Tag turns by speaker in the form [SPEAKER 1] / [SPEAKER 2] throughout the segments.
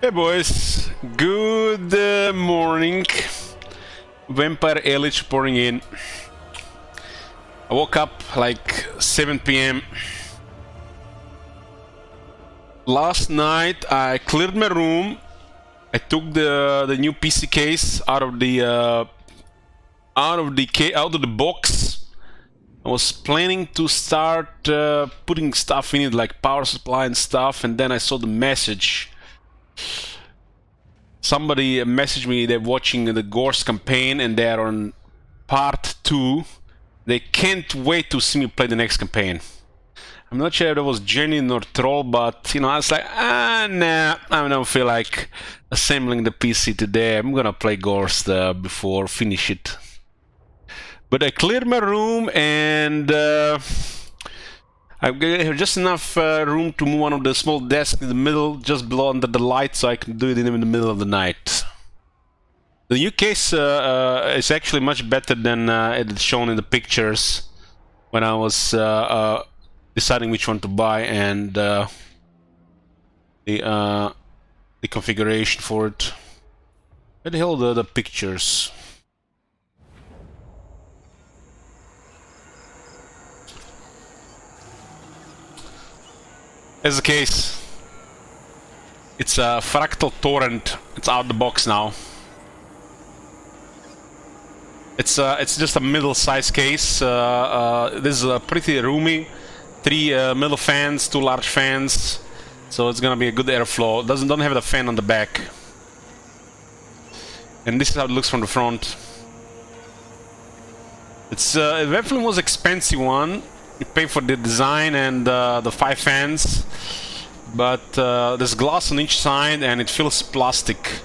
[SPEAKER 1] Hey boys, good morning. Vampire Elite reporting in. I woke up like 7 p.m. Last night I cleared my room. I took the new PC case out of the box. I was planning to start putting stuff in it like power supply and stuff, and then I saw the message. Somebody messaged me they're watching the Ghost campaign and they're on part 2. They can't wait to see me play the next campaign. I'm not sure if it was genuine or troll, but you know, I was like, nah, I don't feel like assembling the PC today. I'm gonna play Ghost before finish it. But I cleared my room and I've got just enough room to move one of the small desks in the middle, just below under the light, so I can do it in the middle of the night. The new case is actually much better than it's shown in the pictures when I was deciding which one to buy, and the configuration for it. Where the hell are the pictures? As the case, it's a fractal torrent. It's out the box now. It's just a middle-sized case. This is pretty roomy. 3 middle fans, 2 large fans, so it's gonna be a good airflow. Don't have the fan on the back. And this is how it looks from the front. It's it definitely was expensive one. You pay for the design and the 5 fans, but there's glass on each side and it feels plastic,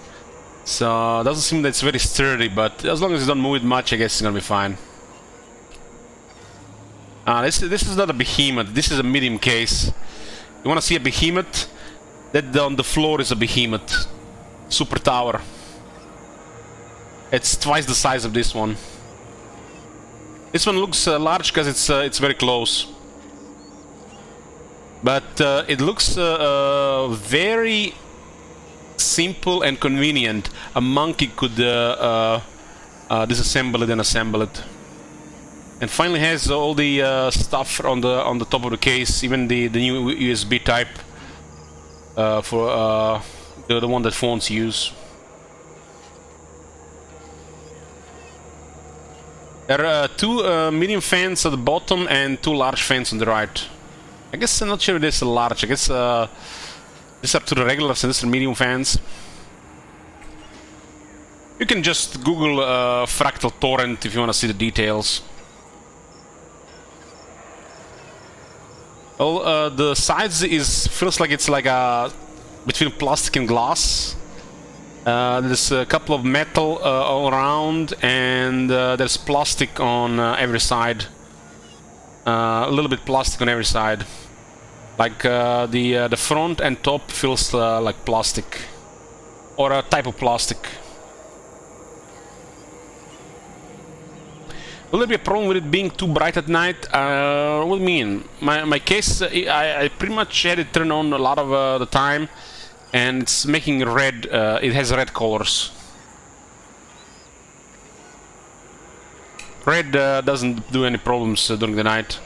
[SPEAKER 1] so it doesn't seem that it's very sturdy, but as long as you don't move it much, I guess it's gonna be fine. This is not a behemoth, this is a medium case. You wanna see a behemoth? That on the floor is a behemoth. Super tower. It's twice the size of this one. This one looks large because it's very close, but it looks very simple and convenient. A monkey could disassemble it and assemble it. And finally has all the stuff on the top of the case, even the new USB type for the one that phones use. There are 2 medium fans at the bottom and 2 large fans on the right. I guess I'm not sure if this is large. I guess these are 2 regulars and these are medium fans. You can just Google fractal torrent if you want to see the details. Well, the sides feels like it's like a between plastic and glass. There's a couple of metal all around, and there's plastic on every side. A little bit plastic on every side. Like the front and top feels like plastic, or a type of plastic. Will there be a problem with it being too bright at night? What do you mean? My case, I pretty much had it turned on a lot of the time, and it's making red. It has red colors. Red doesn't do any problems during the night.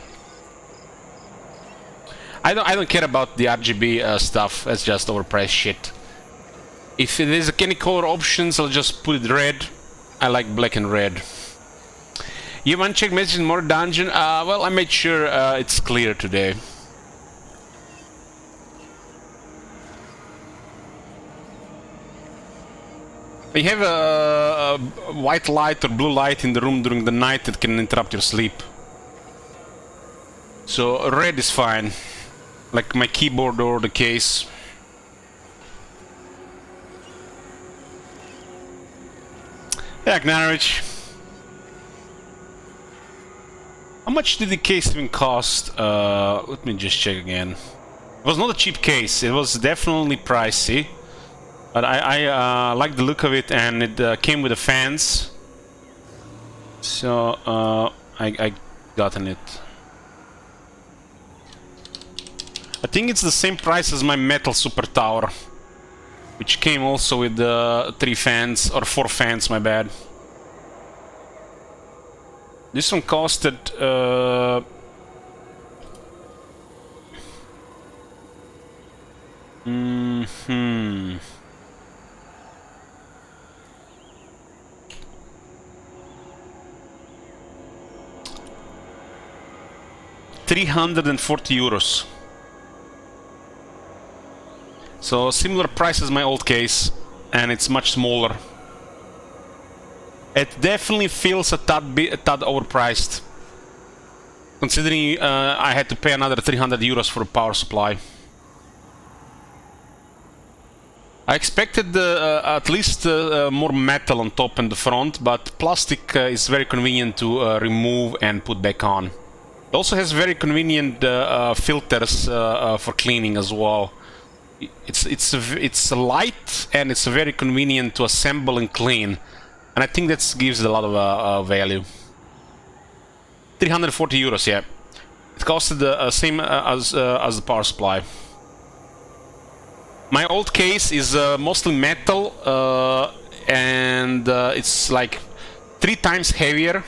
[SPEAKER 1] I don't care about the RGB stuff. That's just overpriced shit. If there's any color options, I'll just put it red. I like black and red. You want to check message in more dungeon? Well, I made sure it's clear today. You have a white light or blue light in the room during the night that can interrupt your sleep. So red is fine, like my keyboard or the case. Yeah, Gnarich. How much did the case even cost? Let me just check again. It was not a cheap case, it was definitely pricey. But I like the look of it, and it came with the fans. So I gotten it. I think it's the same price as my metal super tower. which came also with 3 fans, or 4 fans, my bad. This one costed... €340. So similar price as my old case, and it's much smaller. It definitely feels a tad overpriced, considering I had to pay another €300 for a power supply. I expected at least more metal on top and the front, but plastic is very convenient to remove and put back on. It also has very convenient filters for cleaning as well. It's light and it's very convenient to assemble and clean, and I think that gives it a lot of value. €340, yeah. It costed the same as the power supply. My old case is mostly metal, and it's like 3 times heavier,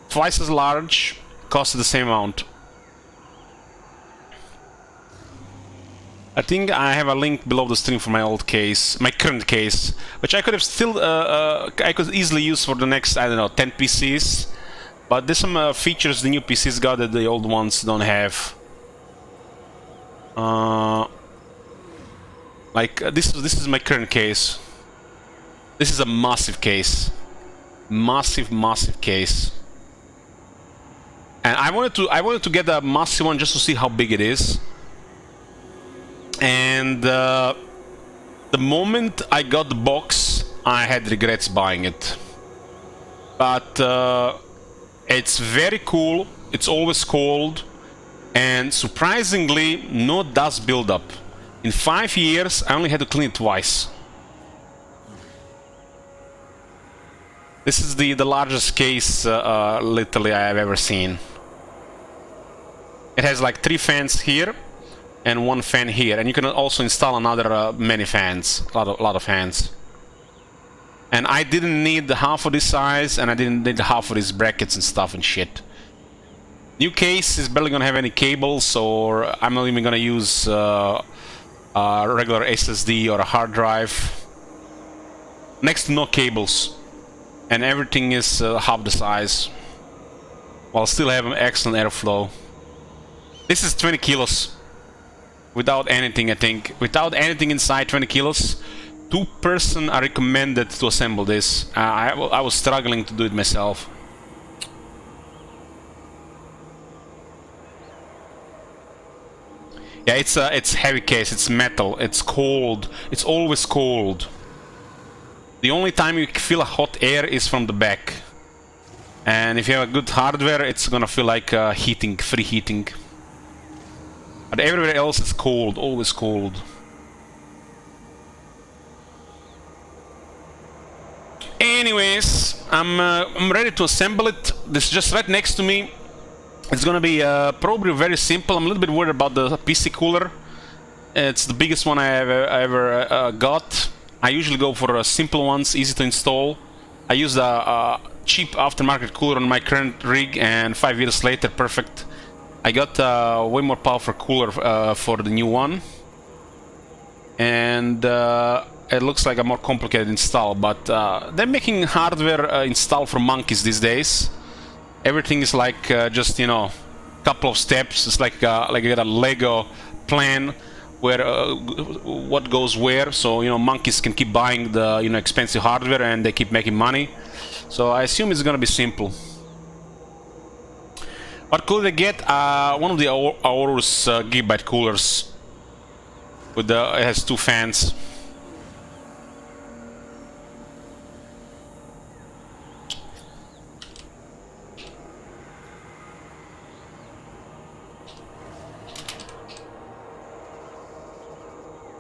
[SPEAKER 1] twice as large, costed the same amount. I think I have a link below the stream for my old case, my current case, which I could have still, I could easily use for the next, I don't know, 10 PCs. But there's some features the new PCs got that the old ones don't have. Like this is my current case. This is a massive case, massive case. And I wanted to get a massive one just to see how big it is. And the moment I got the box, I had regrets buying it. But it's very cool. It's always cold, and surprisingly, no dust buildup. In 5 years, I only had to clean it twice. This is the largest case, literally, I have ever seen. It has like 3 fans here and 1 fan here, and you can also install another many fans, a lot of fans. And I didn't need half of this size, and I didn't need half of these brackets and stuff and shit. New case is barely gonna have any cables, or I'm not even gonna use a regular SSD or a hard drive. Next to no cables, and everything is half the size, while still having excellent airflow. This is 20 kilos. Without anything, I think. Without anything inside, 20 kilos. 2 person are recommended to assemble this. I was struggling to do it myself. Yeah, it's heavy case. It's metal. It's cold. It's always cold. The only time you feel a hot air is from the back. And if you have a good hardware, it's gonna feel like heating, free heating. But everywhere else is cold, always cold. Anyways, I'm ready to assemble it. This is just right next to me. It's gonna be probably very simple. I'm a little bit worried about the PC cooler. It's the biggest one I ever got. I usually go for simple ones, easy to install. I used a cheap aftermarket cooler on my current rig, and 5 years later, perfect. I got way more powerful cooler for the new one, and it looks like a more complicated install, but they're making hardware install for monkeys these days. Everything is like just, you know, couple of steps. It's like you got a Lego plan where what goes where, so you know monkeys can keep buying the expensive hardware and they keep making money. So I assume it's gonna be simple. What could they get? One of the Aorus Gigabyte coolers. With it has 2 fans.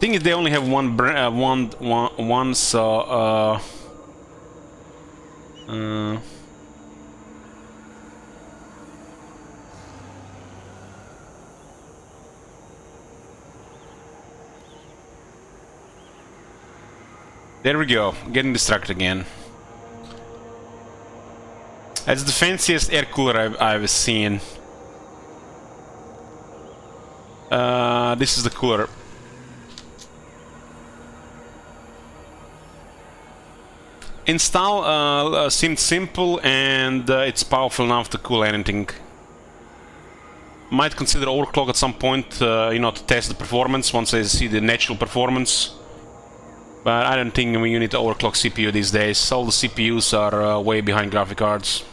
[SPEAKER 1] Thing is, they only have one, so There we go, getting distracted again. That's the fanciest air cooler I've seen. This is the cooler. Install seemed simple, and it's powerful enough to cool anything. Might consider overclock at some point, you know, to test the performance once I see the natural performance. But I don't think you need to overclock CPU these days. All the CPUs are way behind graphic cards.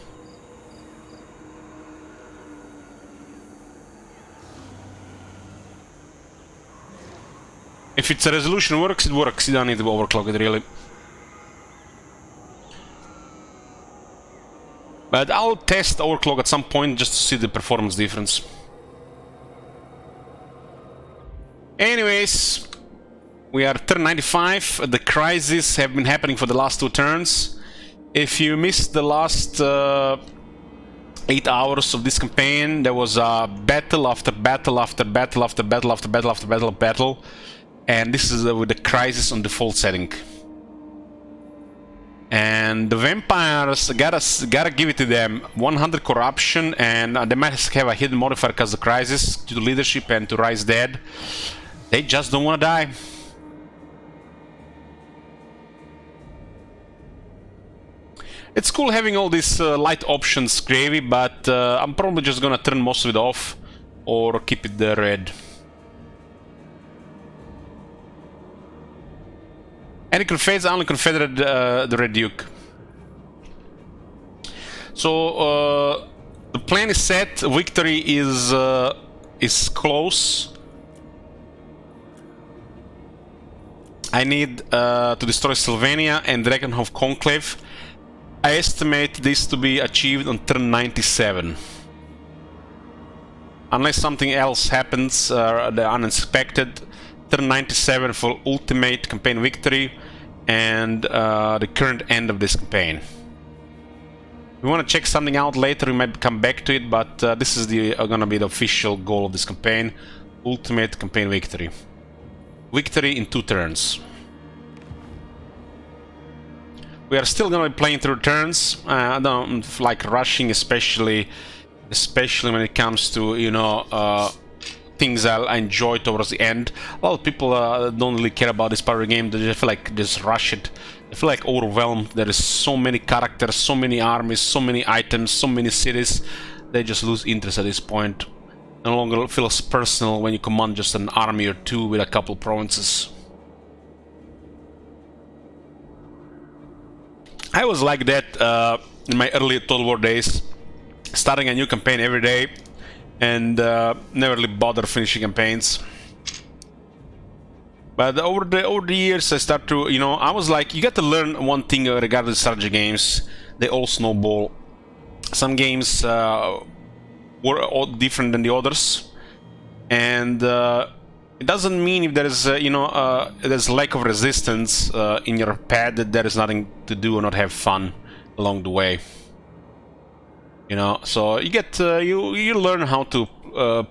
[SPEAKER 1] If its resolution works, it works. You don't need to overclock it, really. But I'll test overclock at some point just to see the performance difference. Anyways, we are turn 95. The crises have been happening for the last 2 turns. If you missed the last 8 hours of this campaign, there was a battle after battle after battle after battle after battle after battle after battle. And this is with the crisis on default setting. And the vampires, gotta give it to them, 100 corruption, and they might have a hidden modifier because the crisis, due to leadership and to rise dead. They just don't want to die. It's cool having all these light options gravy, but I'm probably just gonna turn most of it off or keep it red. Any Confederates? I only Confederate the Red Duke. So the plan is set. Victory is close. I need to destroy Sylvania and Dragonhof Conclave. I estimate this to be achieved on turn 97. Unless something else happens, the unexpected. Turn 97 for ultimate campaign victory and the current end of this campaign. We want to check something out later, we might come back to it, but this is gonna be the official goal of this campaign. Ultimate campaign victory. Victory in 2 turns. We are still gonna be playing through turns. I don't like rushing, especially when it comes to, you know, things I enjoy towards the end. A lot of people don't really care about this part of the game. They just feel like just rush it. They feel like overwhelmed. There is so many characters, so many armies, so many items, so many cities. They just lose interest at this point. No longer feels personal when you command just an army or 2 with a couple provinces. I was like that in my early Total War days, starting a new campaign every day. And never really bother finishing campaigns. But over the years, I start to, you know, I was like, you got to learn one thing regarding strategy games. They all snowball. Some games were all different than the others, and it doesn't mean if there is, you know, there's lack of resistance in your path that there is nothing to do or not have fun along the way. You know, so you get you learn how to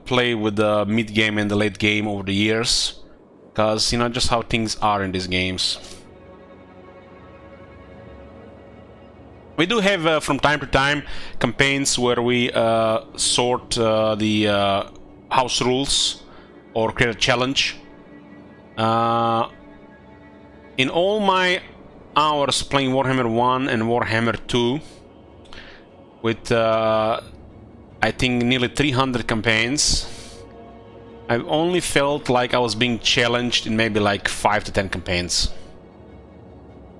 [SPEAKER 1] play with the mid game and the late game over the years, because you know just how things are in these games. We do have from time to time campaigns where we sort the house rules or create a challenge. In all my hours playing Warhammer 1 and Warhammer 2, with I think nearly 300 campaigns, I've only felt like I was being challenged in maybe like 5 to 10 campaigns,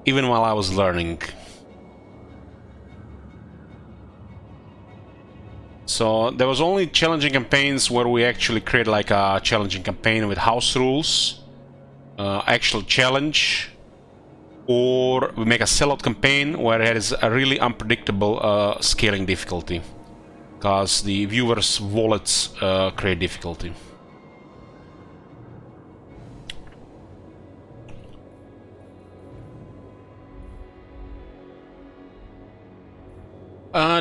[SPEAKER 1] even while I was learning. So there was only challenging campaigns where we actually create like a challenging campaign with house rules, actual challenge, or we make a sellout campaign where it is a really unpredictable scaling difficulty, because the viewers' wallets create difficulty.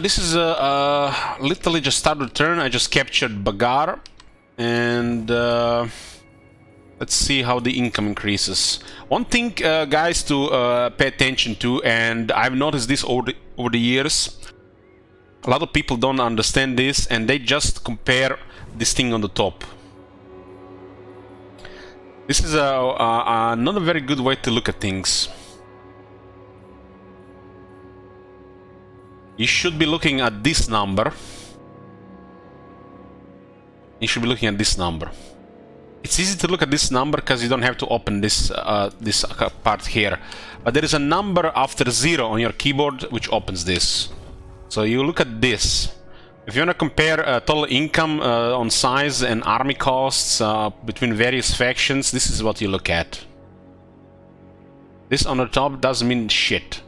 [SPEAKER 1] This is literally just started the turn. I just captured Bagar, and Let's see how the income increases. One thing, guys, to pay attention to, and I've noticed this over the years, a lot of people don't understand this, and they just compare this thing on the top. This is not a very good way to look at things. You should be looking at this number. You should be looking at this number. It's easy to look at this number because you don't have to open this this part here. But there is a number after 0 on your keyboard which opens this. So you look at this. If you want to compare total income on size and army costs between various factions, this is what you look at. This on the top doesn't mean shit.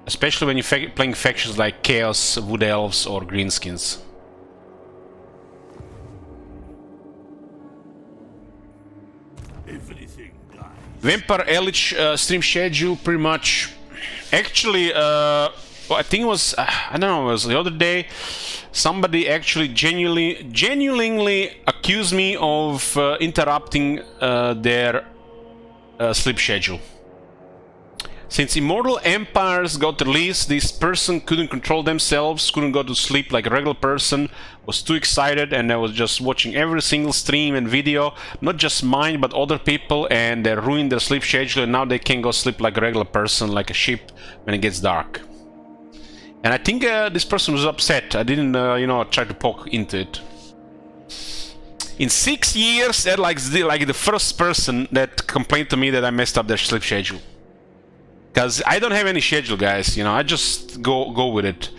[SPEAKER 1] Especially when you're playing factions like Chaos, Wood Elves or Greenskins. Vampire Elich stream schedule pretty much. Actually, I think it was, I don't know, it was the other day, somebody actually genuinely accused me of interrupting their sleep schedule. Since Immortal Empires got released, this person couldn't control themselves, couldn't go to sleep like a regular person, was too excited, and I was just watching every single stream and video, not just mine, but other people, and they ruined their sleep schedule, and now they can't go sleep like a regular person, like a sheep, when it gets dark. And I think this person was upset. I didn't, you know, try to poke into it. In 6 years, they're like the first person that complained to me that I messed up their sleep schedule. Because I don't have any schedule, guys, you know, I just go with it.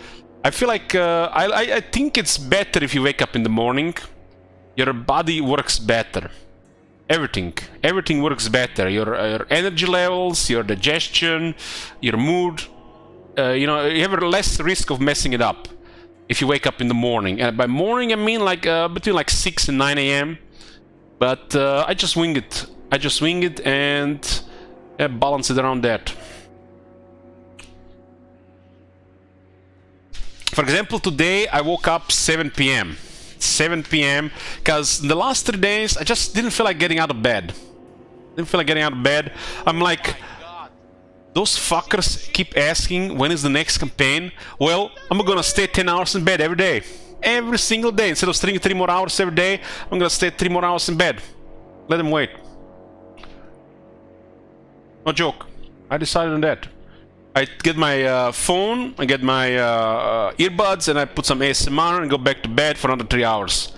[SPEAKER 1] I feel like, I think it's better if you wake up in the morning. Your body works better. Everything works better. Your energy levels, your digestion, your mood. You know, you have less risk of messing it up if you wake up in the morning. And by morning, I mean like between like 6 and 9 a.m. But I just wing it. And balance it around that. For example, today I woke up 7 p.m. 7 p.m. because the last 3 days I just didn't feel like getting out of bed. I'm like, those fuckers keep asking when is the next campaign. Well, I'm gonna stay 10 hours in bed every day. Every single day. Instead of staying 3 more hours every day, I'm gonna stay 3 more hours in bed. Let them wait. No joke. I decided on that. I get my phone, I get my earbuds, and I put some ASMR and go back to bed for another 3 hours.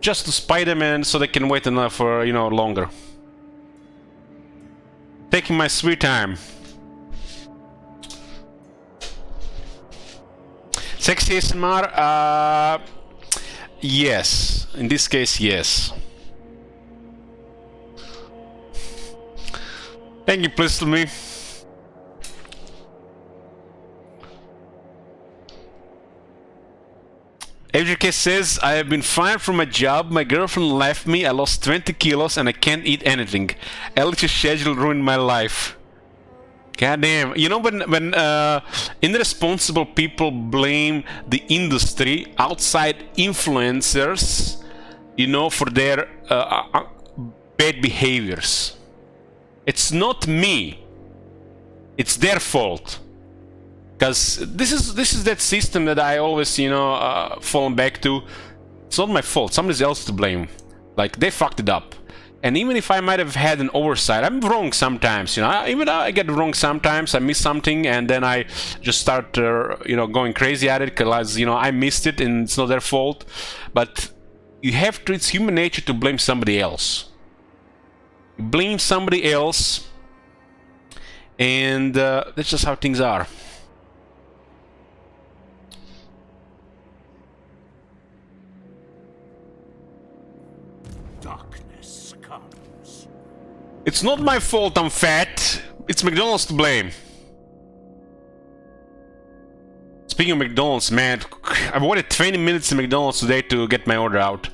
[SPEAKER 1] Just to spite them and so they can wait enough for, you know, longer. Taking my sweet time. Sexy ASMR? Yes. In this case, yes. Thank you, please, to me. FJK says, I have been fired from my job, my girlfriend left me, I lost 20 kilos and I can't eat anything. Elliot's schedule ruined my life. Goddamn. You know, when irresponsible people blame the industry, outside influencers, you know, for their bad behaviors. It's not me. It's their fault. Because this is that system that I always, you know, fallen back to. It's not my fault. Somebody else to blame. Like, they fucked it up. And even if I might have had an oversight, I'm wrong sometimes, you know. I get it wrong sometimes. I miss something, and then I just start, you know, going crazy at it because, you know, I missed it, and it's not their fault. But you have to. It's human nature to blame somebody else. You blame somebody else, and that's just how things are. It's not my fault I'm fat. It's McDonald's to blame. Speaking of McDonald's, man, I waited 20 minutes in McDonald's today to get my order out.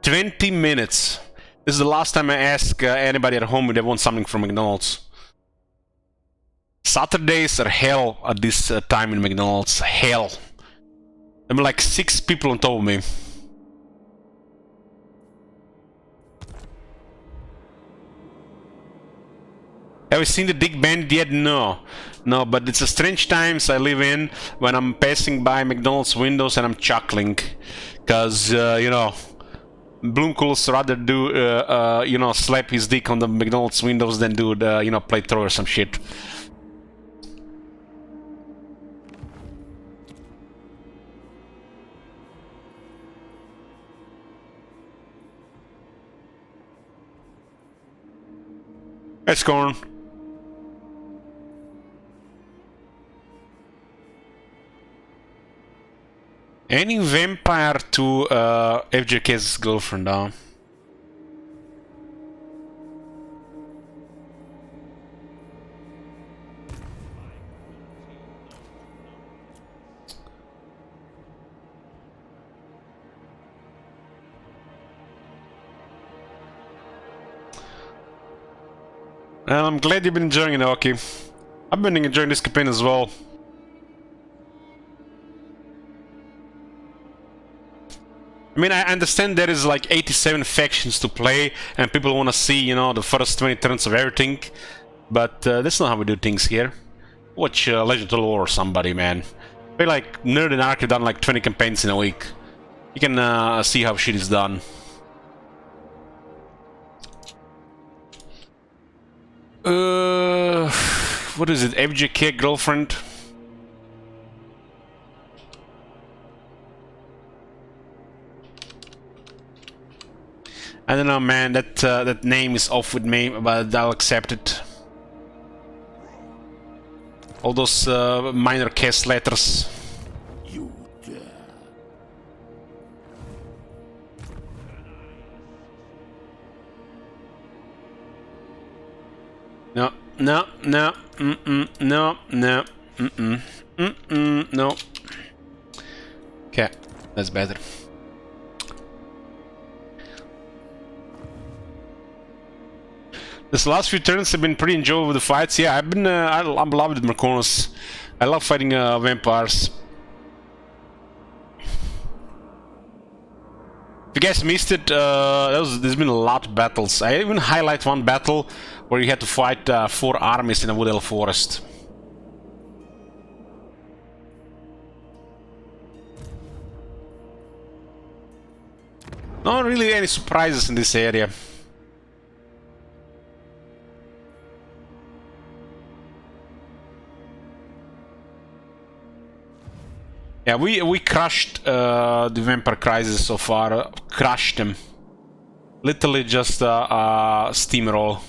[SPEAKER 1] 20 minutes. This is the last time I ask anybody at home if they want something from McDonald's. Saturdays are hell at this time in McDonald's. Hell. There were like 6 people on top of me. Have you seen the Dick Bandit yet? No. No, but it's a strange times I live in when I'm passing by McDonald's windows and I'm chuckling. Because, you know, Bloomcool's rather do, you know, slap his dick on the McDonald's windows than do the, you know, playthrough or some shit. That's corn. Any vampire to FJK's girlfriend, huh? Well, I'm glad you've been enjoying it, Oki. I've been enjoying this campaign as well. I mean, I understand there is like 87 factions to play, and people want to see, you know, the first 20 turns of everything. But that's not how we do things here. Watch Legend of Lore or somebody, man. Play like Nerd and Ark have done like 20 campaigns in a week. You can see how shit is done. What is it? FJK girlfriend? I don't know, man. That name is off with me, but I'll accept it. All those minor cast letters.
[SPEAKER 2] You dare.
[SPEAKER 1] No, no, no, no, no, no. Okay, that's better. This last few turns have been pretty enjoyable with the fights. Yeah, I've been, I'm loving it, Marconis. I love fighting vampires. If you guys missed it, there's been a lot of battles. I even highlight one battle where you had to fight 4 armies in a wood elf forest. Not really any surprises in this area. Yeah, we crushed the Vampire Crisis so far. Crushed them. Literally just steamroll.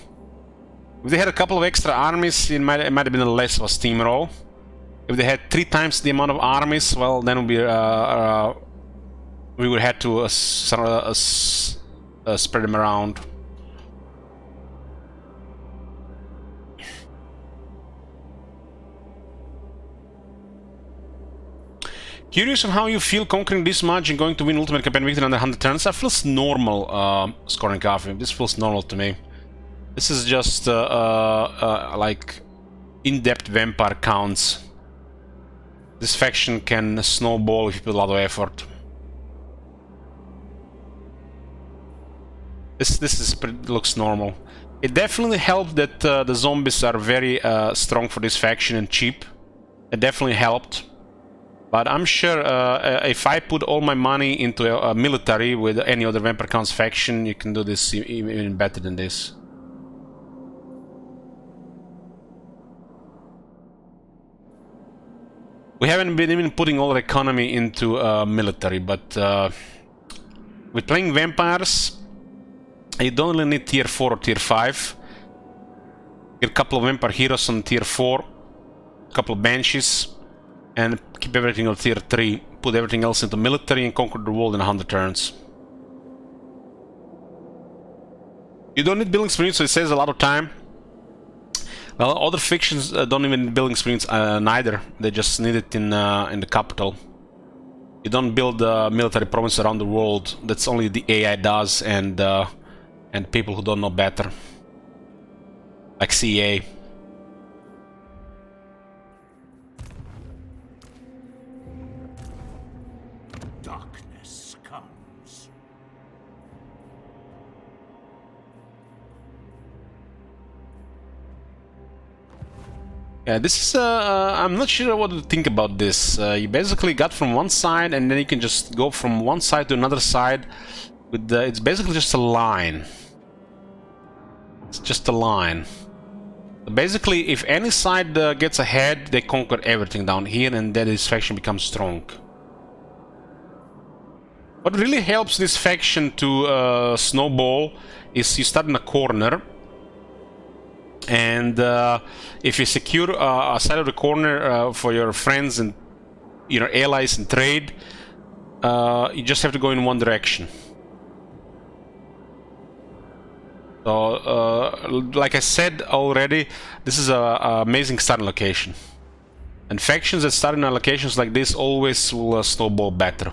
[SPEAKER 1] If they had a couple of extra armies, it might have been less of a steamroll. If they had 3 times the amount of armies, well, then we would have to spread them around. Curious on how you feel conquering this much and going to win ultimate campaign victory under 100 turns. That feels normal, scoring coffee. This feels normal to me. This is just like in-depth vampire counts. This faction can snowball if you put a lot of effort. Looks normal. It definitely helped that the zombies are very strong for this faction and cheap. It definitely helped. But I'm sure if I put all my money into a military with any other Vampire Counts faction, you can do this even better than this. We haven't been even putting all our economy into military, but with playing vampires, you don't really need tier 4 or tier 5. Get a couple of vampire heroes on tier 4, a couple of banshees, and keep everything on tier 3, put everything else into military and conquer the world in 100 turns. You don't need building sprints, so it saves a lot of time. Well, other factions don't even need building sprints neither, they just need it in the capital. You don't build military provinces around the world, that's only the AI does, and people who don't know better. Like CA.
[SPEAKER 2] Darkness comes.
[SPEAKER 1] Yeah, this is, I'm not sure what to think about this. You basically got from one side, and then you can just go from one side to another side. With the, it's basically just a line. It's just a line. Basically, if any side gets ahead, they conquer everything down here, and then this faction becomes strong. What really helps this faction to snowball is you start in a corner, and if you secure a side of the corner for your friends and allies in trade, you just have to go in one direction. So, like I said already, this is a amazing starting location. And factions that start in locations like this always will snowball better.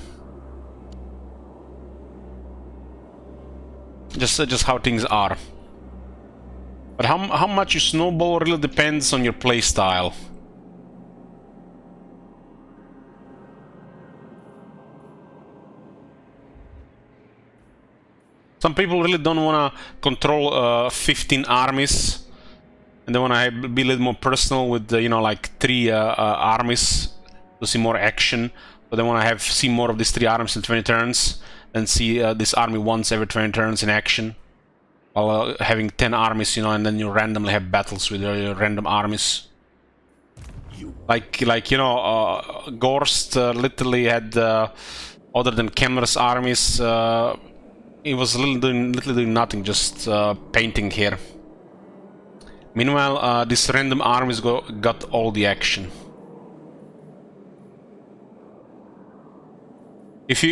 [SPEAKER 1] Just how things are. But how much you snowball really depends on your playstyle. Some people really don't want to control 15 armies, and they want to be a little more personal with like 3 armies to see more action. So they want to see more of these 3 armies in 20 turns, and see this army once every 20 turns in action, while having 10 armies, and then you randomly have battles with your random armies. Like Gorst literally had, other than Kemmer's armies, it was literally doing nothing, just painting here. Meanwhile, these random armies got all the action. If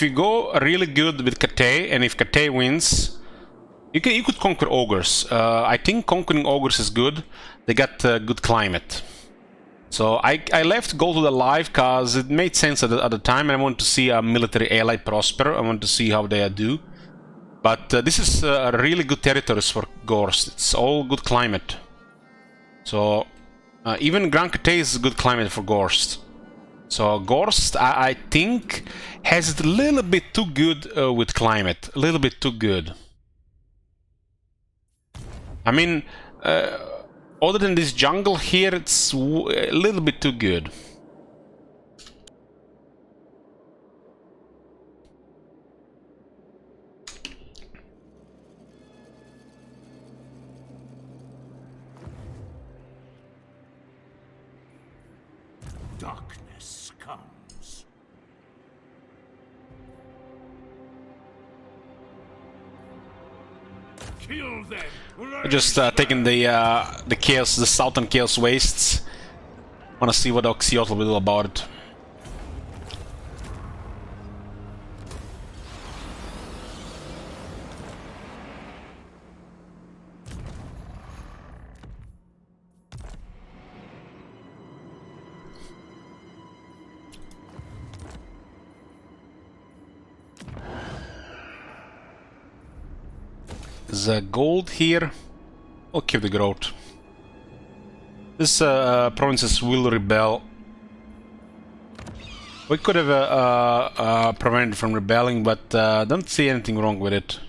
[SPEAKER 1] you go really good with Kate, and if Kate wins, you could conquer ogres. I think conquering ogres is good. They got good climate. So I left Gold to the Live because it made sense at the time, and I wanted to see a military ally prosper. I wanted to see how they do. But this is really good territories for Gorst. It's all good climate. So even Grand Kate is good climate for Gorst. So Gorst, I think, has it a little bit too good with climate. A little bit too good. I mean, other than this jungle here, it's a little bit too good.
[SPEAKER 2] Darkness comes. Kill them.
[SPEAKER 1] Just taking the chaos, the southern chaos wastes. Wanna see what Oxyotl will do about it. There's gold here. I'll keep the growth. This provinces will rebel. We could have prevented from rebelling, but don't see anything wrong with it.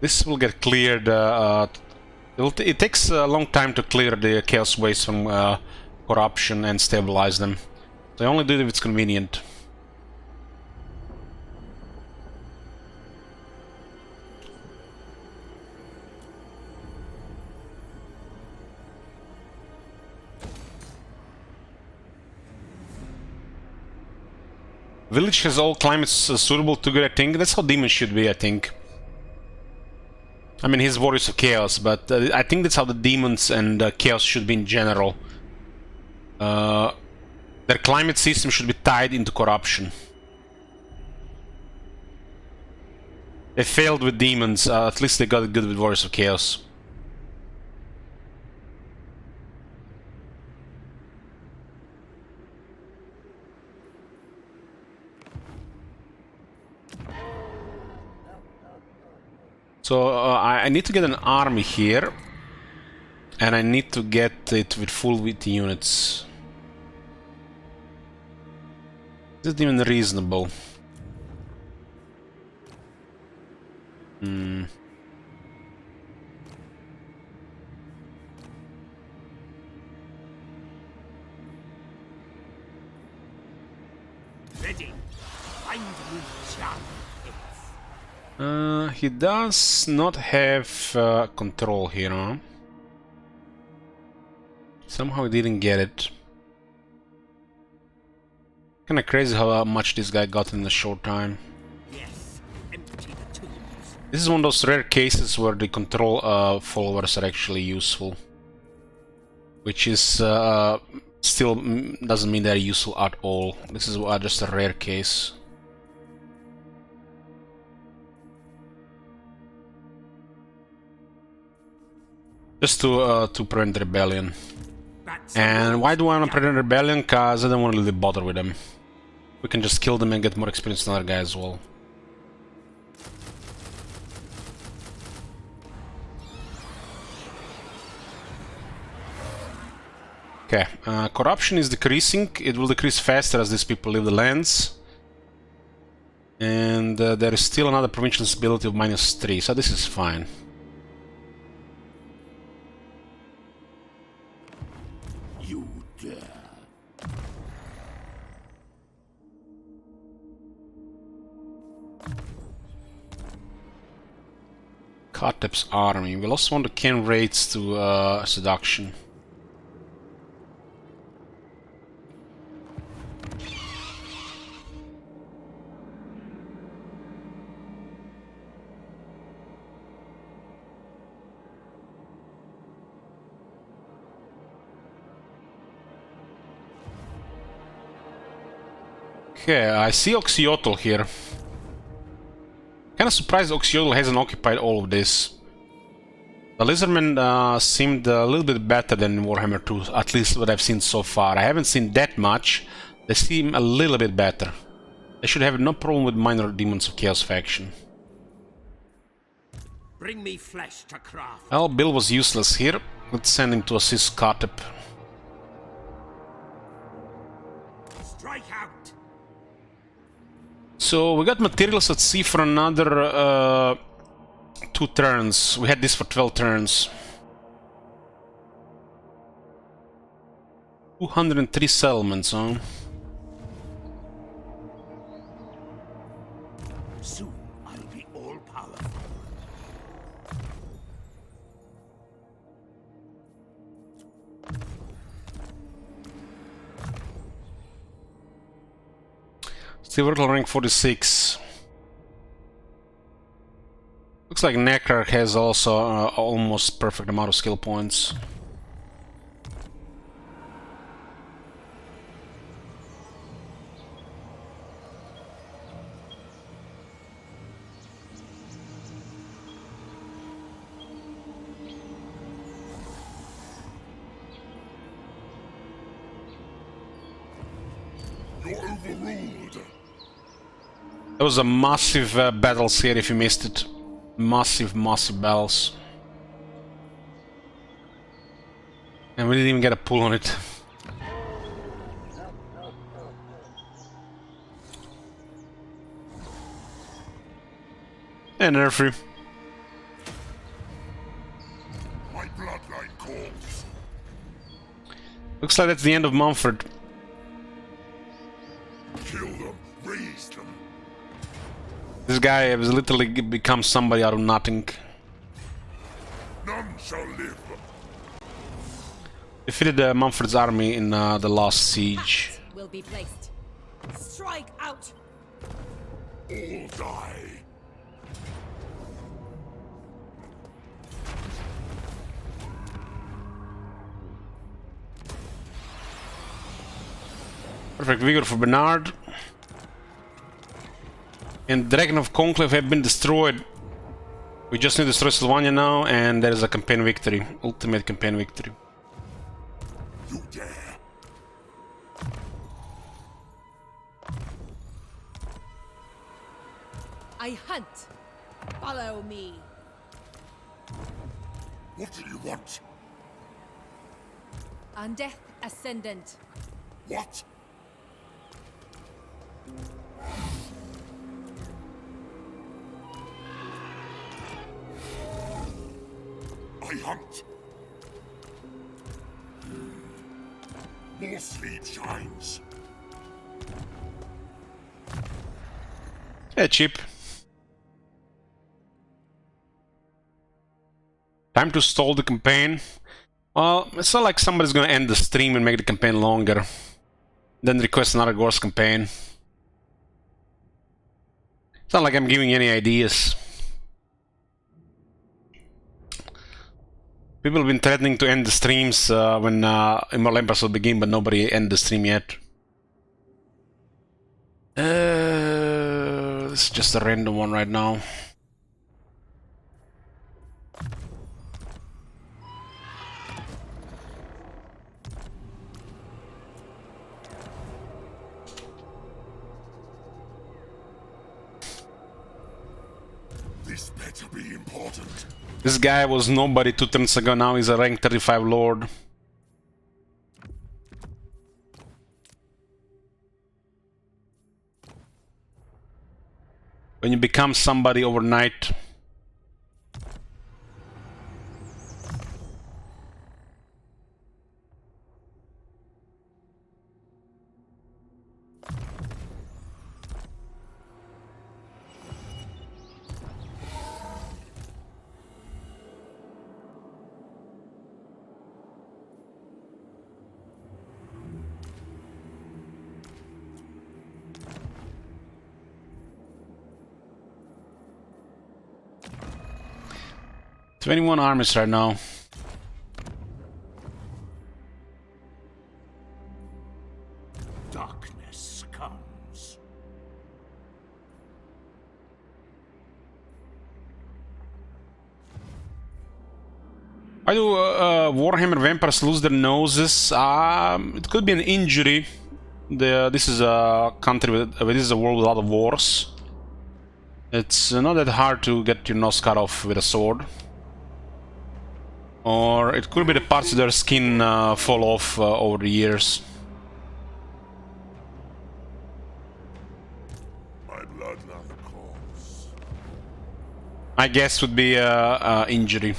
[SPEAKER 1] This will get cleared. It takes a long time to clear the chaos waste from corruption and stabilize them. So I only do it if it's convenient. Village has all climates suitable to good, I think. That's how demons should be, I think. I mean, he's Warriors of Chaos, but I think that's how the demons and chaos should be in general. Their climate system should be tied into corruption. They failed with demons, at least they got it good with Warriors of Chaos. So I need to get an army here, and I need to get it with full wheat units. Is it even reasonable?
[SPEAKER 2] ready. Find me charm hits.
[SPEAKER 1] He does not have control here, huh? Somehow he didn't get it. Kinda crazy how much this guy got in a short time.
[SPEAKER 2] Yes, empty the tombs.
[SPEAKER 1] This is one of those rare cases where the control followers are actually useful. Which is still doesn't mean they're useful at all. This is just a rare case. Just to prevent rebellion. And why do I want to prevent rebellion? Because I don't want to really bother with them. We can just kill them and get more experience than other guys as well. Okay, corruption is decreasing. It will decrease faster as these people leave the lands. And there is still another provincial instability of -3, so this is fine.
[SPEAKER 2] You dare.
[SPEAKER 1] Khatep's army. We lost one of the Ken raids to seduction. Okay, I see Oxyotl here. Kinda surprised Oxyotl hasn't occupied all of this. The Lizardmen seemed a little bit better than Warhammer 2, at least what I've seen so far. I haven't seen that much. They seem a little bit better. They should have no problem with minor Demons of Chaos faction.
[SPEAKER 2] Bring me flesh to craft.
[SPEAKER 1] Well, Bill was useless here. Let's send him to assist Khatep.
[SPEAKER 2] Strike out.
[SPEAKER 1] So we got materials at sea for another 2 turns. We had this for 12 turns. 203 settlements, huh?
[SPEAKER 2] Soon I'll be all powerful.
[SPEAKER 1] Still vertical rank 46. Looks like Necrar has also almost perfect amount of skill points.
[SPEAKER 2] You're overruled.
[SPEAKER 1] There was a massive battles here if you missed it. Massive battles. And we didn't even get a pull on it. And nerfy.
[SPEAKER 2] My bloodline calls.
[SPEAKER 1] Looks like that's the end of Mumford.
[SPEAKER 2] Kill them, raise them.
[SPEAKER 1] This guy has literally become somebody out of nothing.
[SPEAKER 2] None shall live.
[SPEAKER 1] Defeated Mumford's army in the last siege.
[SPEAKER 3] Will be placed. Strike out.
[SPEAKER 2] All die.
[SPEAKER 1] Perfect vigor for Bernard. And Dragon of Conclave have been destroyed. We just need to destroy Sylvania now, and there is a campaign victory. Ultimate campaign victory.
[SPEAKER 2] You dare.
[SPEAKER 3] I hunt. Follow me.
[SPEAKER 2] What do you want?
[SPEAKER 3] Undeath Ascendant.
[SPEAKER 2] What? I hunt. More sleep shines.
[SPEAKER 1] Yeah, cheap. Time to stall the campaign. Well, it's not like somebody's gonna end the stream and make the campaign longer. Then request another Gorse campaign. It's not like I'm giving any ideas. People have been threatening to end the streams when Immortal Empress will begin, but nobody ended the stream yet. This is just a random one right now.
[SPEAKER 2] This better be important.
[SPEAKER 1] This guy was nobody 2 turns ago, now he's a rank 35 lord. When you become somebody overnight. "21 armies right now.
[SPEAKER 2] Darkness comes.
[SPEAKER 1] Why do Warhammer vampires lose their noses? It could be an injury. This is a country this is a world with a lot of wars. It's not that hard to get your nose cut off with a sword. Or it could be the parts of their skin fall off over the years.
[SPEAKER 2] My bloodline calls.
[SPEAKER 1] My guess would be injury.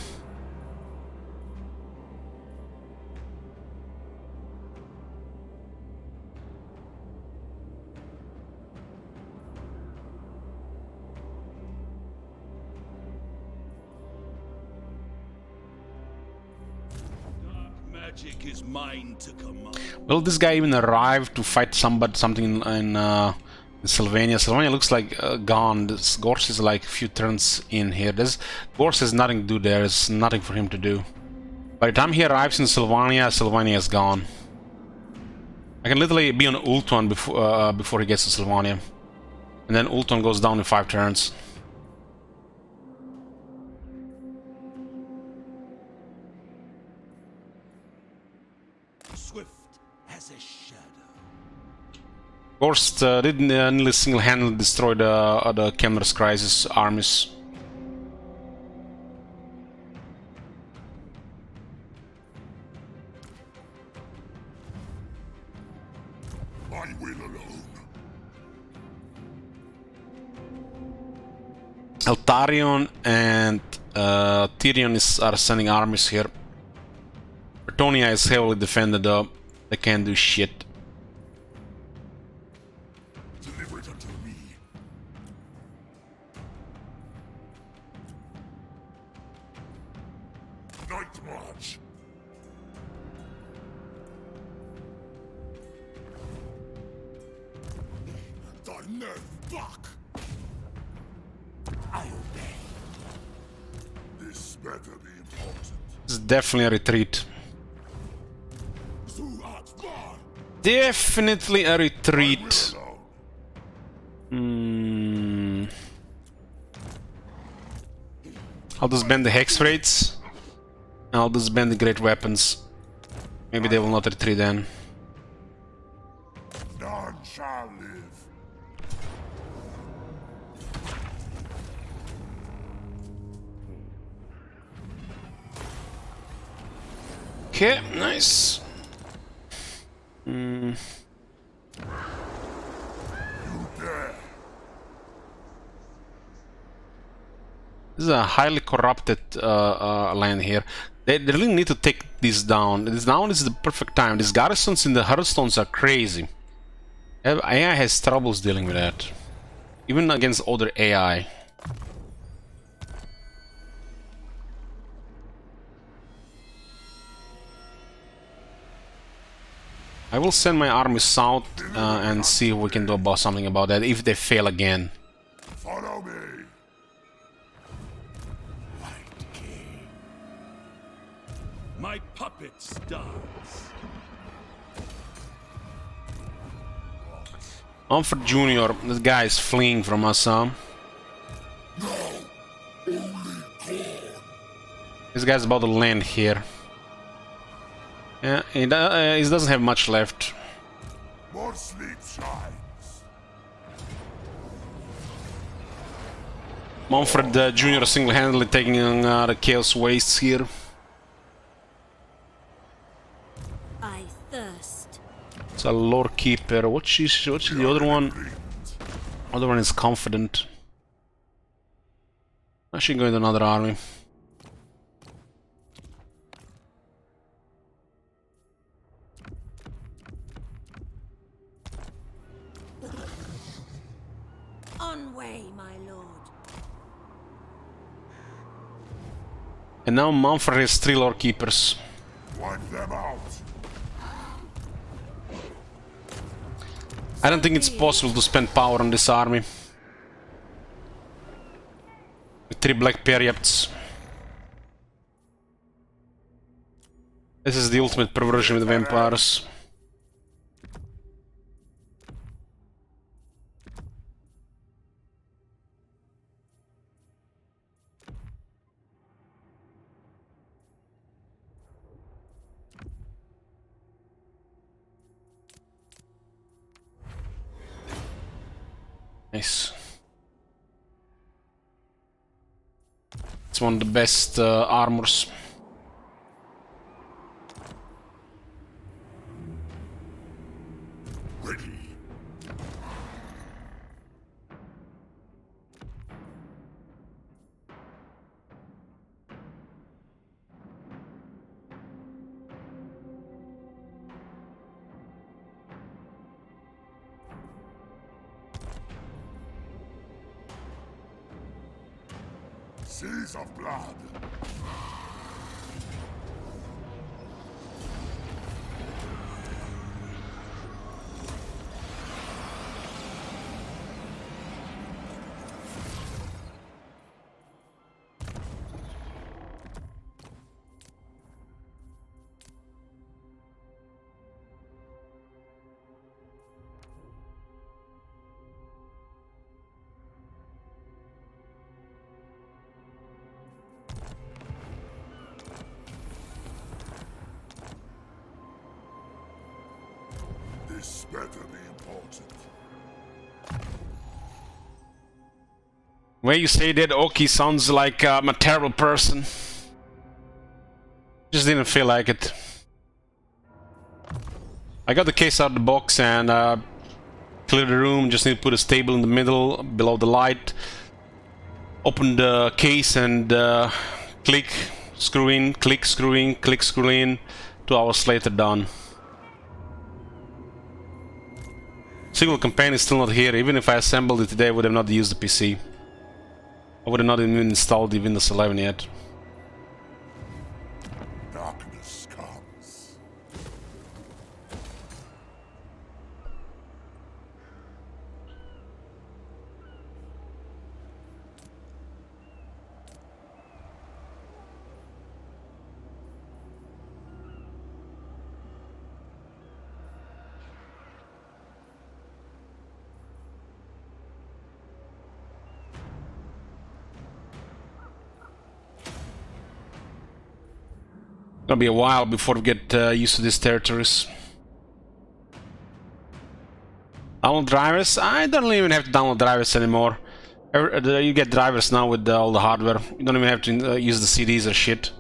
[SPEAKER 2] Magic is mine to command.
[SPEAKER 1] Will this guy even arrive to fight something in Sylvania? Sylvania looks like gone. This Gorse is like a few turns in here. Gorse has nothing to do there. There's nothing for him to do. By the time he arrives in Sylvania, Sylvania is gone. I can literally be on Ultuan before he gets to Sylvania. And then Ultuan goes down in 5 turns.
[SPEAKER 2] Swift as a shadow.
[SPEAKER 1] Gorst did nearly single-handedly destroy the Camel's Crisis armies.
[SPEAKER 2] I will alone.
[SPEAKER 1] Eltarion and Tyrion are sending armies here. Bretonnia is heavily defended though. They can't do shit.
[SPEAKER 2] Deliver it unto me. Night march. Thy nerve buck. I obey. This better be important.
[SPEAKER 1] This is definitely a retreat.
[SPEAKER 2] Who art thou?
[SPEAKER 1] Definitely a retreat.
[SPEAKER 2] Alone.
[SPEAKER 1] I'll disband the hex rates. I'll disband the great weapons. Maybe they will not retreat then.
[SPEAKER 2] None shall live.
[SPEAKER 1] Okay, nice.
[SPEAKER 2] You dare.
[SPEAKER 1] This is a highly corrupted land here. They really need to take this down. Now is the perfect time. These garrisons in the Hearthstones are crazy. AI has troubles dealing with that. even against other AI. I will send my army south and see if we can do something about that if they fail again.
[SPEAKER 2] Follow me.
[SPEAKER 4] My puppet starts.
[SPEAKER 1] Mumford Jr., this guy is fleeing from us, huh? This guy's about to land here. Yeah, he doesn't have much left.
[SPEAKER 2] More sleep shines.
[SPEAKER 1] Mumford Jr. single-handedly taking the Chaos Wastes here.
[SPEAKER 3] I thirst.
[SPEAKER 1] It's a Lore Keeper. What's the other one? Other one is Confident. I should go into another army.
[SPEAKER 3] On way, my lord.
[SPEAKER 1] And now Mumford has 3 Lore Keepers.
[SPEAKER 2] Wipe them out.
[SPEAKER 1] I don't think it's possible to spend power on this army. With 3 Black Periods. This is the ultimate perversion with vampires. Nice. It's one of the best armors.
[SPEAKER 2] Ready. Seas of blood. This better be important.
[SPEAKER 1] When you say that, Oki sounds like I'm a terrible person. Just didn't feel like it. I got the case out of the box and cleared the room. Just need to put a table in the middle, below the light. Open the case and click, screw in, click, screw in, click, screw in. 2 hours later, done. Single campaign is still not here. Even if I assembled it today, I would have not used the PC. I would have not even installed the Windows 11 yet.
[SPEAKER 2] Darkness comes.
[SPEAKER 1] Gonna be a while before we get used to these territories. Download drivers? I don't even have to download drivers anymore. You get drivers now with all the hardware. You don't even have to use the CDs or shit.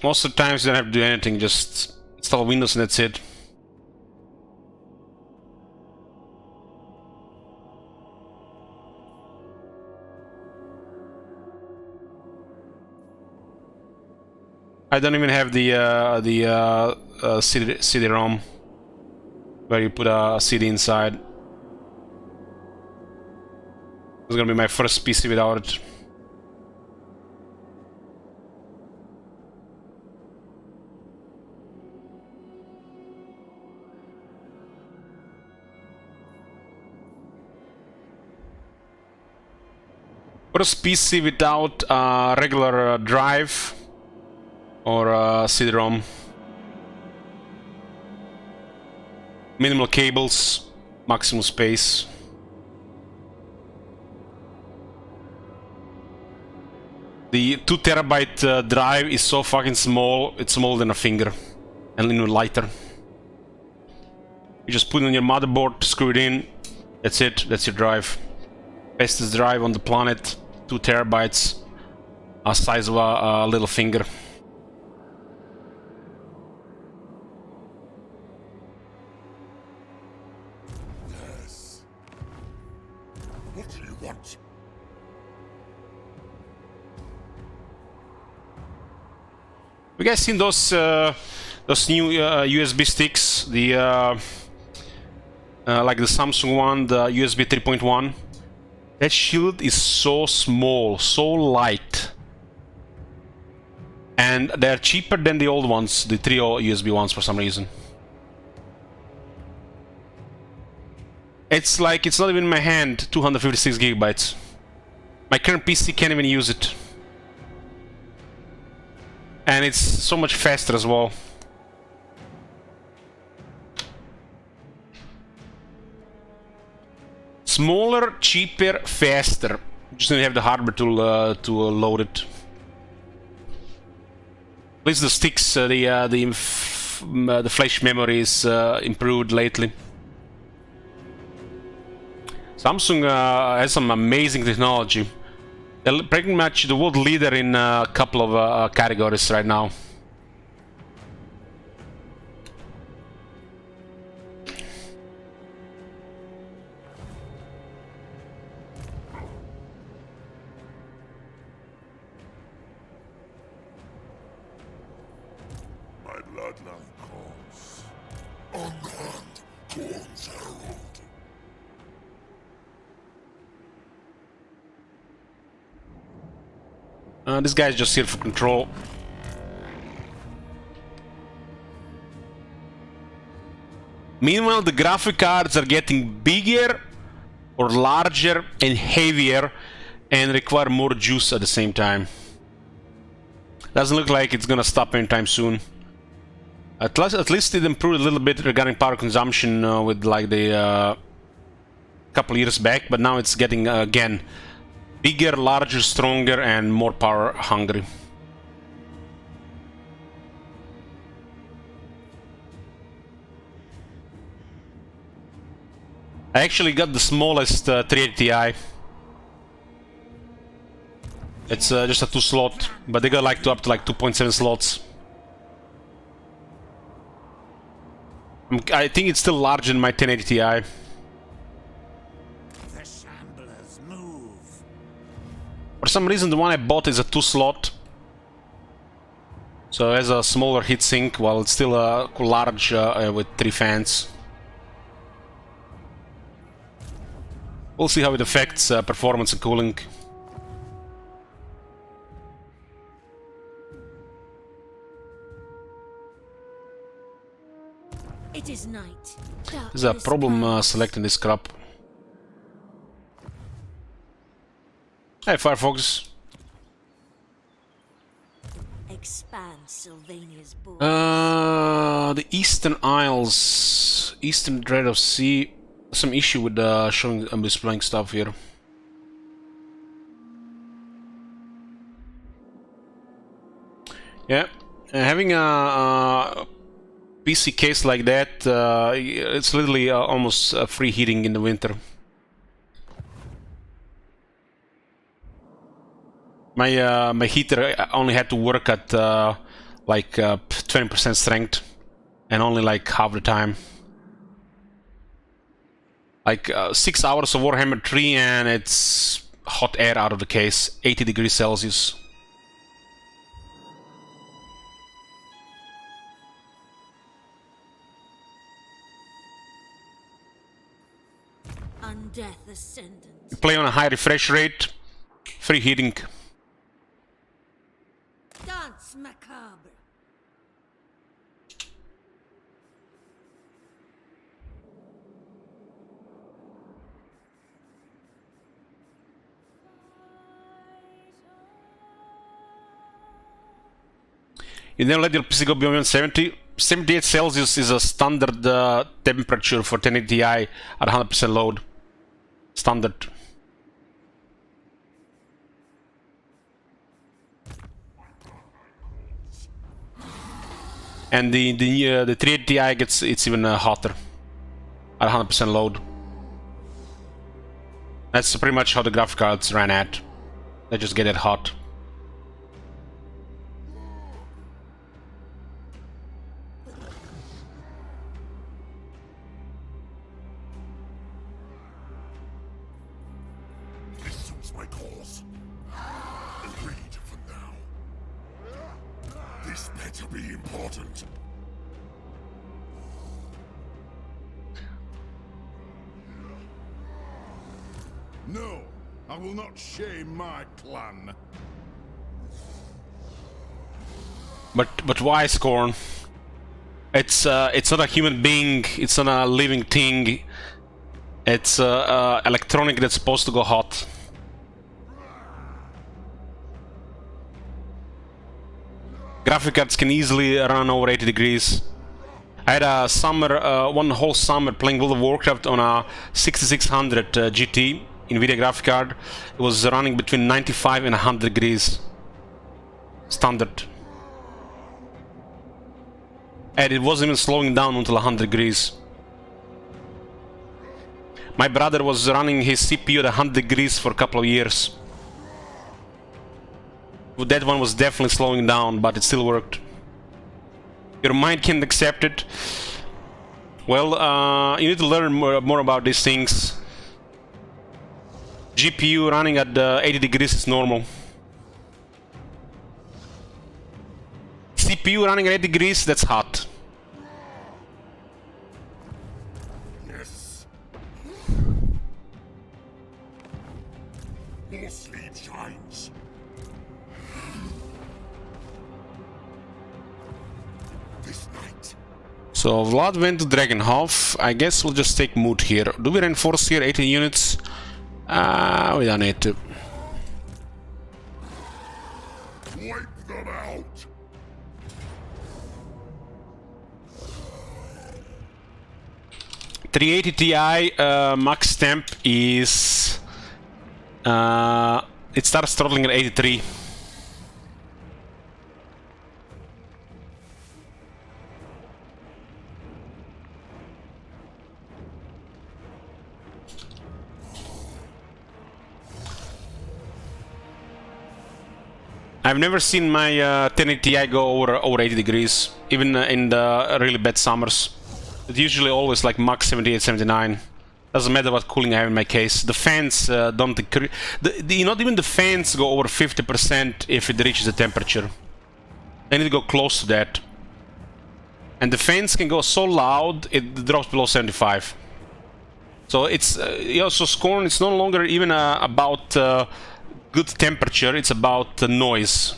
[SPEAKER 1] Most of the times you don't have to do anything, just install Windows and that's it. I don't even have the CD-ROM where you put a CD inside. It's gonna be my first PC without it. First PC without regular drive or CD-ROM. Minimal cables, maximum space. The 2 terabyte drive is so fucking small, it's smaller than a finger, and even lighter. You just put it on your motherboard, screw it in, that's it, that's your drive. Fastest drive on the planet, 2 terabytes, size of a little finger.
[SPEAKER 2] Yes. What do you want?
[SPEAKER 1] You guys seen those new USB sticks? The like the Samsung one, the USB 3.1. That shield is so small, so light, and they're cheaper than the old ones, the 3.0 USB ones, for some reason. It's like it's not even in my hand. 256 gigabytes. My current PC can't even use it. And it's so much faster as well. Smaller, cheaper, faster. Just need to have the hardware to load it. At least the sticks, the flash memory is improved lately. Samsung has some amazing technology. They're pretty much the world leader in a couple of categories right now.
[SPEAKER 2] My bloodline calls. Unhand, Dawn's herald.
[SPEAKER 1] This guy's just here for control. Meanwhile, the graphic cards are getting bigger or larger and heavier and require more juice at the same time. Doesn't look like it's gonna stop anytime soon. At least it improved a little bit regarding power consumption with like the couple years back, but now it's getting again bigger, larger, stronger, and more power hungry. I actually got the smallest 380 Ti. It's just a 2 slot, but they got like up to like 2.7 slots. I think it's still larger than my 1080 Ti.
[SPEAKER 4] The shamblers move.
[SPEAKER 1] For some reason, the one I bought is a 2 slot, so it has a smaller heatsink, while it's still large with 3 fans. We'll see how it affects performance and cooling.
[SPEAKER 3] It is night.
[SPEAKER 1] There's a problem selecting this crop. Hey, Firefox.
[SPEAKER 3] Expand Sylvania's border.
[SPEAKER 1] The Eastern Isles, Eastern Dread of Sea. Some issue with showing and displaying stuff here. Yeah, having a PC case like that, it's literally almost free heating in the winter. My heater only had to work at like 20% strength, and only like half the time. Like 6 hours of Warhammer 3 and it's hot air out of the case, 80 degrees Celsius.
[SPEAKER 3] Undeath Ascendant.
[SPEAKER 1] Play on a high refresh rate, free heating.
[SPEAKER 3] Dance Macabre.
[SPEAKER 1] You never let your PC go beyond 70. 78 Celsius is a standard temperature for 1080 Ti at 100% load. Standard. And the 380 Ti it's even hotter at 100% load. That's pretty much how the graphic cards ran at. They just get it hot.
[SPEAKER 2] This suits my cause. Agreed for now. This better be important.
[SPEAKER 5] No, I will not shame my clan.
[SPEAKER 1] But why Scorn? It's not a human being. It's not a living thing. It's electronic that's supposed to go hot. Graphic cards can easily run over 80 degrees. I had a summer, one whole summer playing World of Warcraft on a 6600 GT NVIDIA graphic card. It was running between 95 and 100 degrees. Standard. And it wasn't even slowing down until 100 degrees. My brother was running his CPU at 100 degrees for a couple of years. That one was definitely slowing down, but it still worked. Your mind can't accept it. Well, you need to learn more about these things. GPU running at 80 degrees is normal. CPU running at 80 degrees, that's hot.
[SPEAKER 2] Yes. More sleep shines. This night.
[SPEAKER 1] So Vlad went to Dragonhof. I guess we'll just take Mood here. Do we reinforce here 18 units? We don't need to.
[SPEAKER 2] Wipe them out.
[SPEAKER 1] .380 Ti max temp is it starts throttling at 83. I've never seen my 1080 Ti go over 80 degrees, even in the really bad summers. It's usually always like max 78, 79. Doesn't matter what cooling I have in my case. The fans don't increase. Not even the fans go over 50% if it reaches the temperature. They need to go close to that. And the fans can go so loud it drops below 75. So it's also Scorn. It's no longer even about good temperature. It's about noise,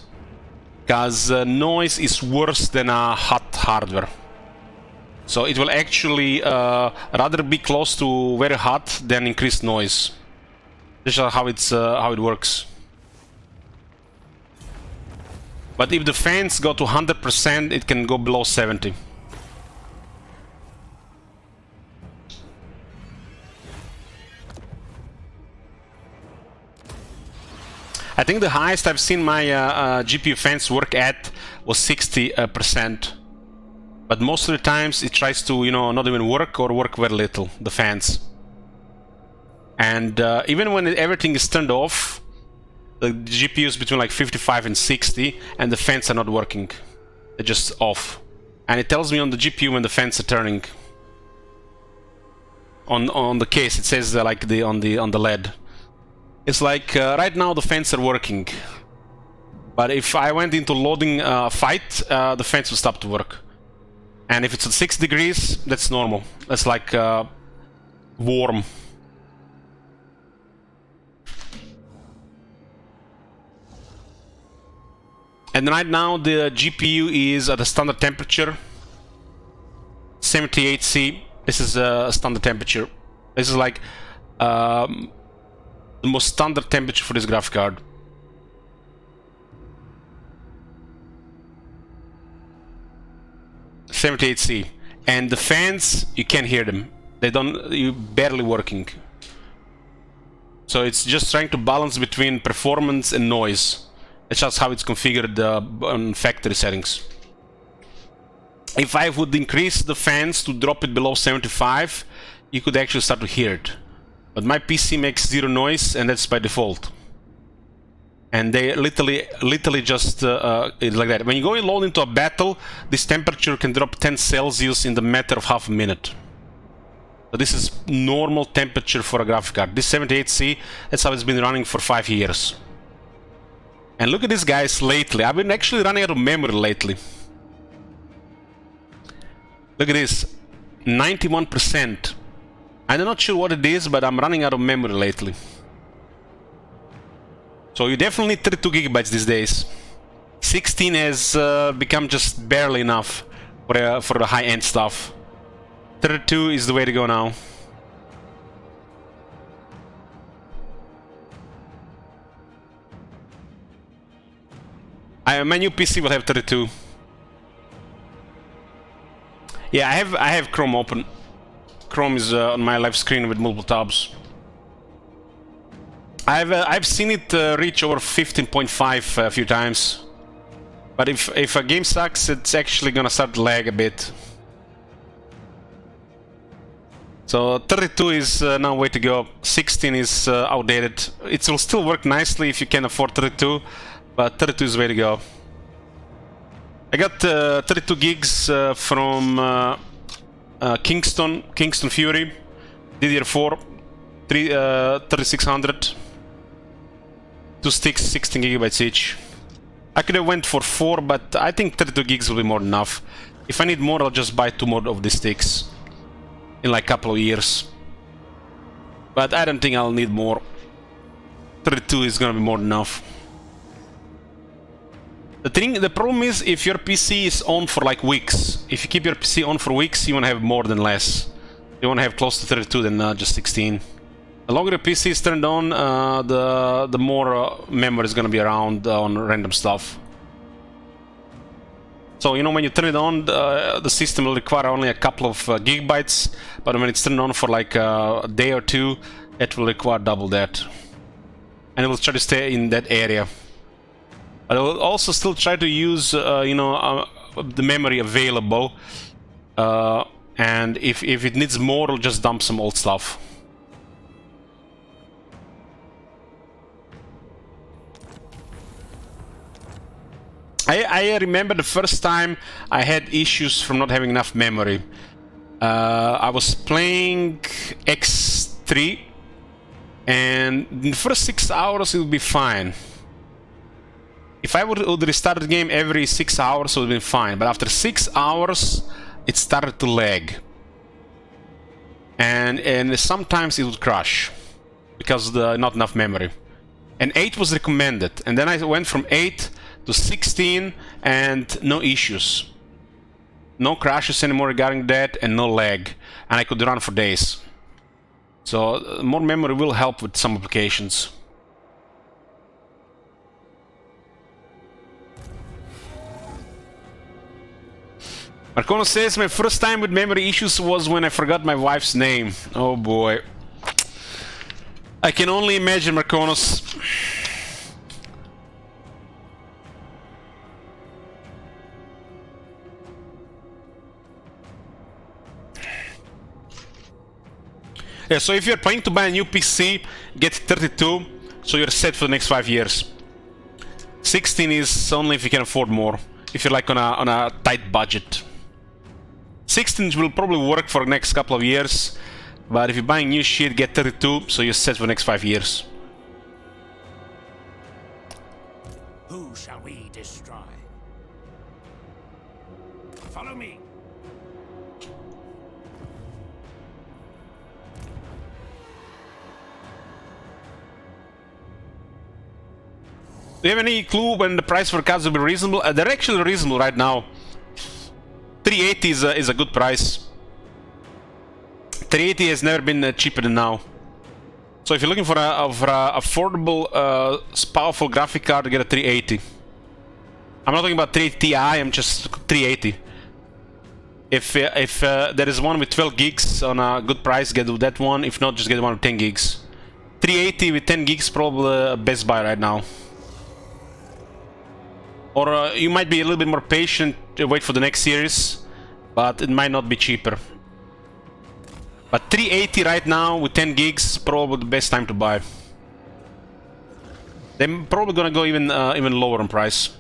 [SPEAKER 1] because noise is worse than a hot hardware. So it will actually rather be close to very hot than increased noise. This is how it works. But if the fans go to 100%, it can go below 70. I think the highest I've seen my GPU fans work at was 60%. But most of the times it tries to, not even work or work very little, the fans. And even when everything is turned off, the GPU is between like 55 and 60, and the fans are not working. They're just off. And it tells me on the GPU when the fans are turning. On the case, it says like on the LED. It's like right now the fans are working. But if I went into loading fight, the fans will stop to work. And if it's at 6 degrees, that's normal. That's like warm. And right now the GPU is at a standard temperature, 78C. This is a standard temperature. This is like the most standard temperature for this graphic card. .78C, and the fans, you can't hear them. You're barely working. So it's just trying to balance between performance and noise. That's just how it's configured on factory settings. If I would increase the fans to drop it below 75, you could actually start to hear it. But my PC makes zero noise, and that's by default. And they literally just it's like that. When you go and load into a battle, this temperature can drop 10 Celsius in the matter of half a minute. So this is normal temperature for a graphic card. This 78C, that's how it's been running for 5 years. And look at this, guys, lately. I've been actually running out of memory lately. Look at this, 91%. I'm not sure what it is, but I'm running out of memory lately. So you definitely need 32 gigabytes these days. 16 has become just barely enough for the high-end stuff. 32 is the way to go now. My new PC will have 32. Yeah, I have Chrome open. Chrome is on my live screen with multiple tabs. I've seen it reach over 15.5 a few times, but if a game sucks, it's actually gonna start to lag a bit. So 32 is now way to go. 16 is outdated. It will still work nicely if you can afford 32, but 32 is way to go. I got 32 gigs from Kingston Fury, DDR4, 3600. 2 sticks, 16 gigabytes each. I could have went for 4, but I think 32 gigs will be more than enough. If I need more, I'll just buy 2 more of these sticks in like a couple of years. But I don't think I'll need more. 32 is gonna be more than enough. The problem is if your PC is on for like weeks. If you keep your PC on for weeks, you wanna have more than less. You wanna have close to 32 than just 16. The longer the PC is turned on, the more memory is going to be around on random stuff. So, you know, when you turn it on, the system will require only a couple of gigabytes, but when it's turned on for like a day or two, it will require double that. And it will try to stay in that area. But it will also still try to use, you know, the memory available. And if it needs more, it'll just dump some old stuff. I remember the first time I had issues from not having enough memory. I was playing X3, and in the first 6 hours it would be fine. If I would restart the game every 6 hours, it would be fine. But after 6 hours, it started to lag, and sometimes it would crash because not enough memory. And 8 was recommended, and then I went from 8 to 16 and no issues. No crashes anymore regarding that and no lag. And I could run for days. So more memory will help with some applications. Marcono says, my first time with memory issues was when I forgot my wife's name. Oh boy. I can only imagine, Marconos. Yeah, so if you're planning to buy a new PC, get 32, so you're set for the next 5 years. 16 is only if you can afford more, if you're like on a tight budget. 16 will probably work for the next couple of years, but if you're buying new shit, get 32, so you're set for the next 5 years.
[SPEAKER 4] Who shall we destroy? Follow me.
[SPEAKER 1] Do you have any clue when the price for cards will be reasonable? They're actually reasonable right now. 380 is a good price. 380 has never been cheaper than now. So if you're looking for a affordable, powerful graphic card, get a 380. I'm not talking about 380 Ti, I'm just 380. If there is one with 12 gigs on a good price, get that one. If not, just get one with 10 gigs. 380 with 10 gigs probably best buy right now. Or you might be a little bit more patient, wait for the next series, but it might not be cheaper. But 380 right now with 10 gigs, probably the best time to buy. They're probably gonna go even lower in price.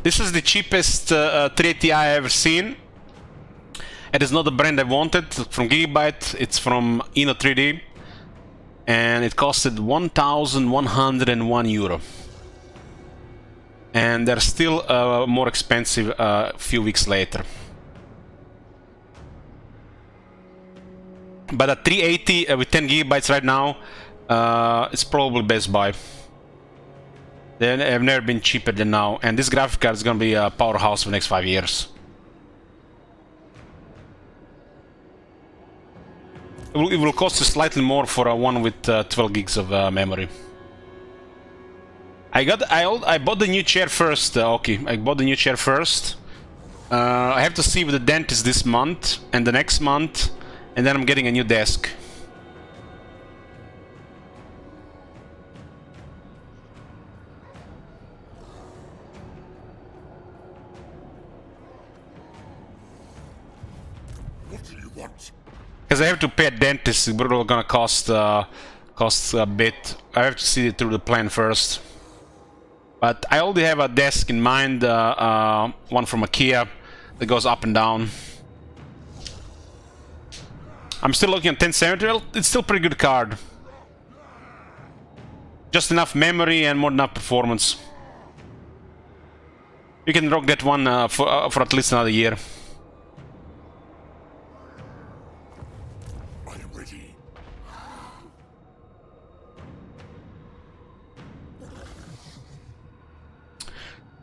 [SPEAKER 1] This is the cheapest 380 Ti I've ever seen. It is not the brand I wanted from Gigabyte. It's from Inno3D. And it costed 1,101 euro. And they're still more expensive a few weeks later. But a 380 with 10 gigabytes right now, it's probably best buy. They have never been cheaper than now, and this graphic card is gonna be a powerhouse for the next 5 years. It will cost you slightly more for a one with 12 gigs of memory. I bought the new chair first. Okay, I bought the new chair first. I have to see with the dentist this month and the next month, and then I'm getting a new desk.
[SPEAKER 2] What do you want?
[SPEAKER 1] Because I have to pay a dentist, it's probably gonna cost a bit. I have to see it through the plan first. But I already have a desk in mind, one from IKEA that goes up and down. I'm still looking at 1070. Well, it's still a pretty good card. Just enough memory and more than enough performance. You can rock that one for at least another year.
[SPEAKER 2] I am ready.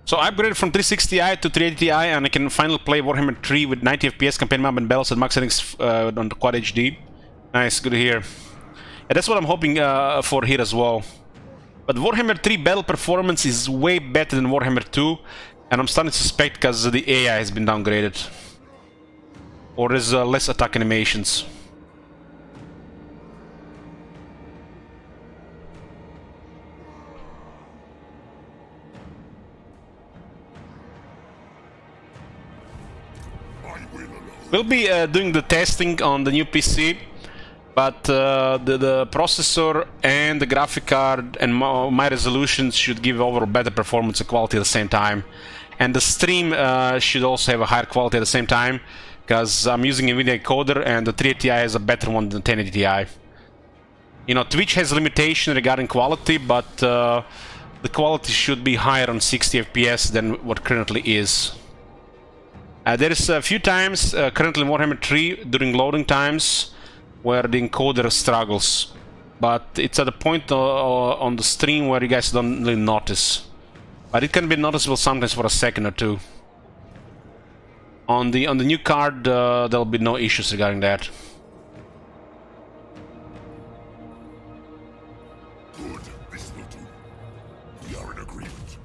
[SPEAKER 1] So I upgraded from 360i to 380i, and I can finally play Warhammer 3 with 90 FPS, campaign map and battles at max settings on the Quad HD. Nice, good to hear. Yeah, that's what I'm hoping for here as well. But Warhammer 3 battle performance is way better than Warhammer 2, and I'm starting to suspect because the AI has been downgraded. Or there's less attack animations. We'll be doing the testing on the new PC, but the processor and the graphic card and my resolutions should give overall better performance and quality at the same time. And the stream should also have a higher quality at the same time, because I'm using NVIDIA encoder and the 380 Ti is a better one than 1080 Ti. You know, Twitch has limitation regarding quality, but the quality should be higher on 60 FPS than what currently is. There is a few times currently in Warhammer 3 during loading times where the encoder struggles, but it's at a point on the stream where you guys don't really notice. But it can be noticeable sometimes for a second or two. On the new card, there'll be no issues regarding that.
[SPEAKER 2] Good. This will do. We are in agreement.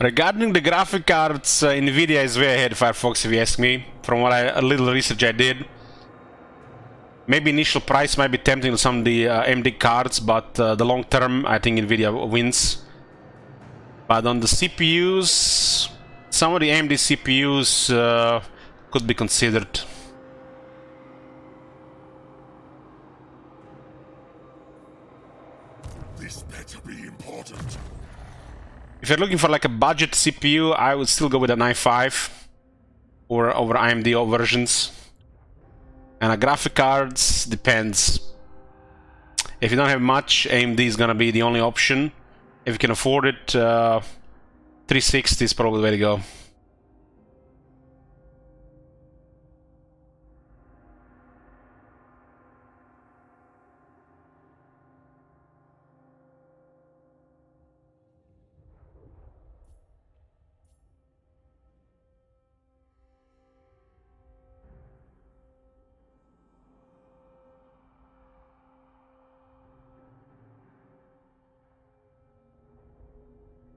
[SPEAKER 1] Regarding the graphic cards, NVIDIA is way ahead of Firefox if you ask me, from what a little research I did. Maybe initial price might be tempting to some of the AMD cards, but the long term I think NVIDIA wins. But on the CPUs, some of the AMD CPUs could be considered. If you're looking for like a budget CPU, I would still go with an i5 or over AMD versions. And a graphic cards depends. If you don't have much, AMD is gonna be the only option. If you can afford it, 360 is probably the way to go.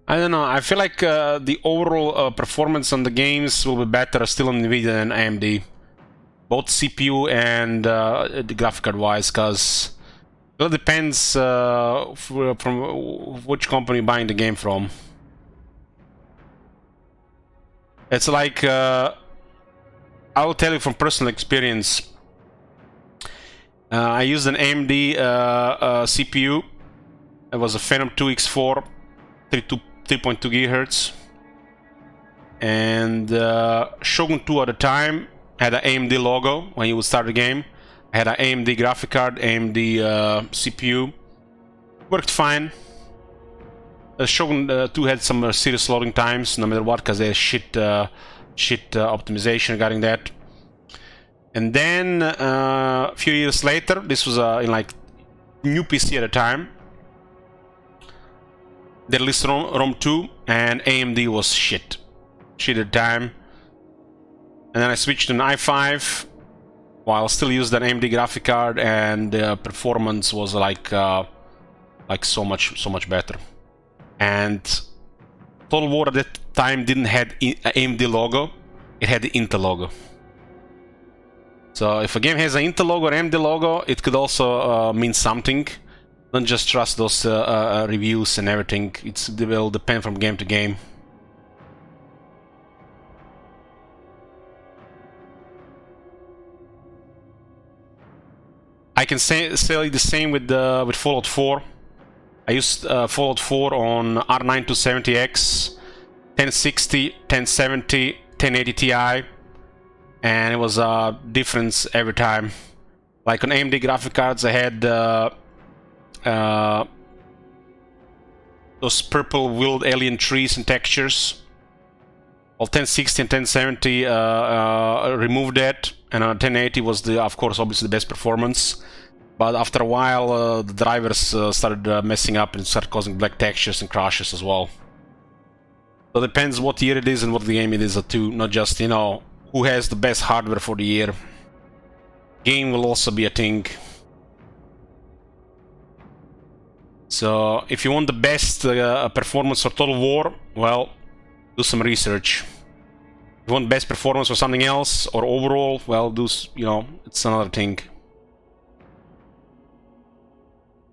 [SPEAKER 1] I don't know, I feel like the overall performance on the games will be better still on NVIDIA than AMD. Both CPU and the graphic card wise, because it all depends from which company you're buying the game from. It's like, I will tell you from personal experience, I used an AMD CPU. It was a Phantom 2X4, 3.2 GHz, and Shogun 2 at the time had an AMD logo when you would start the game. I had an AMD graphic card, AMD CPU. Worked fine. Shogun 2 had some serious loading times, no matter what, because they had shit optimization regarding that. And then a few years later, this was in like new PC at the time, they released ROM 2, and AMD was shit at the time. And then I switched to an i5, while still used an AMD graphic card, and the performance was like so much better. And Total War at that time didn't have an AMD logo; it had the Intel logo. So if a game has an Intel logo or AMD logo, it could also mean something. Don't just trust those reviews and everything. It will depend from game to game. I can say the same with Fallout 4. I used Fallout 4 on R9 270X, 1060, 1070, 1080 Ti, and it was a difference every time. Like on AMD graphic cards, I had those purple wheeled alien trees and textures. Well, 1060 and 1070 removed that, and 1080 was of course obviously the best performance. But after a while, the drivers started messing up and started causing black textures and crashes as well. So it depends what year it is and what the game it is too, not just, you know, who has the best hardware for the year. Game will also be a thing. So if you want the best performance for Total War, well, do some research. If you want best performance for something else, or overall, well, you know, it's another thing.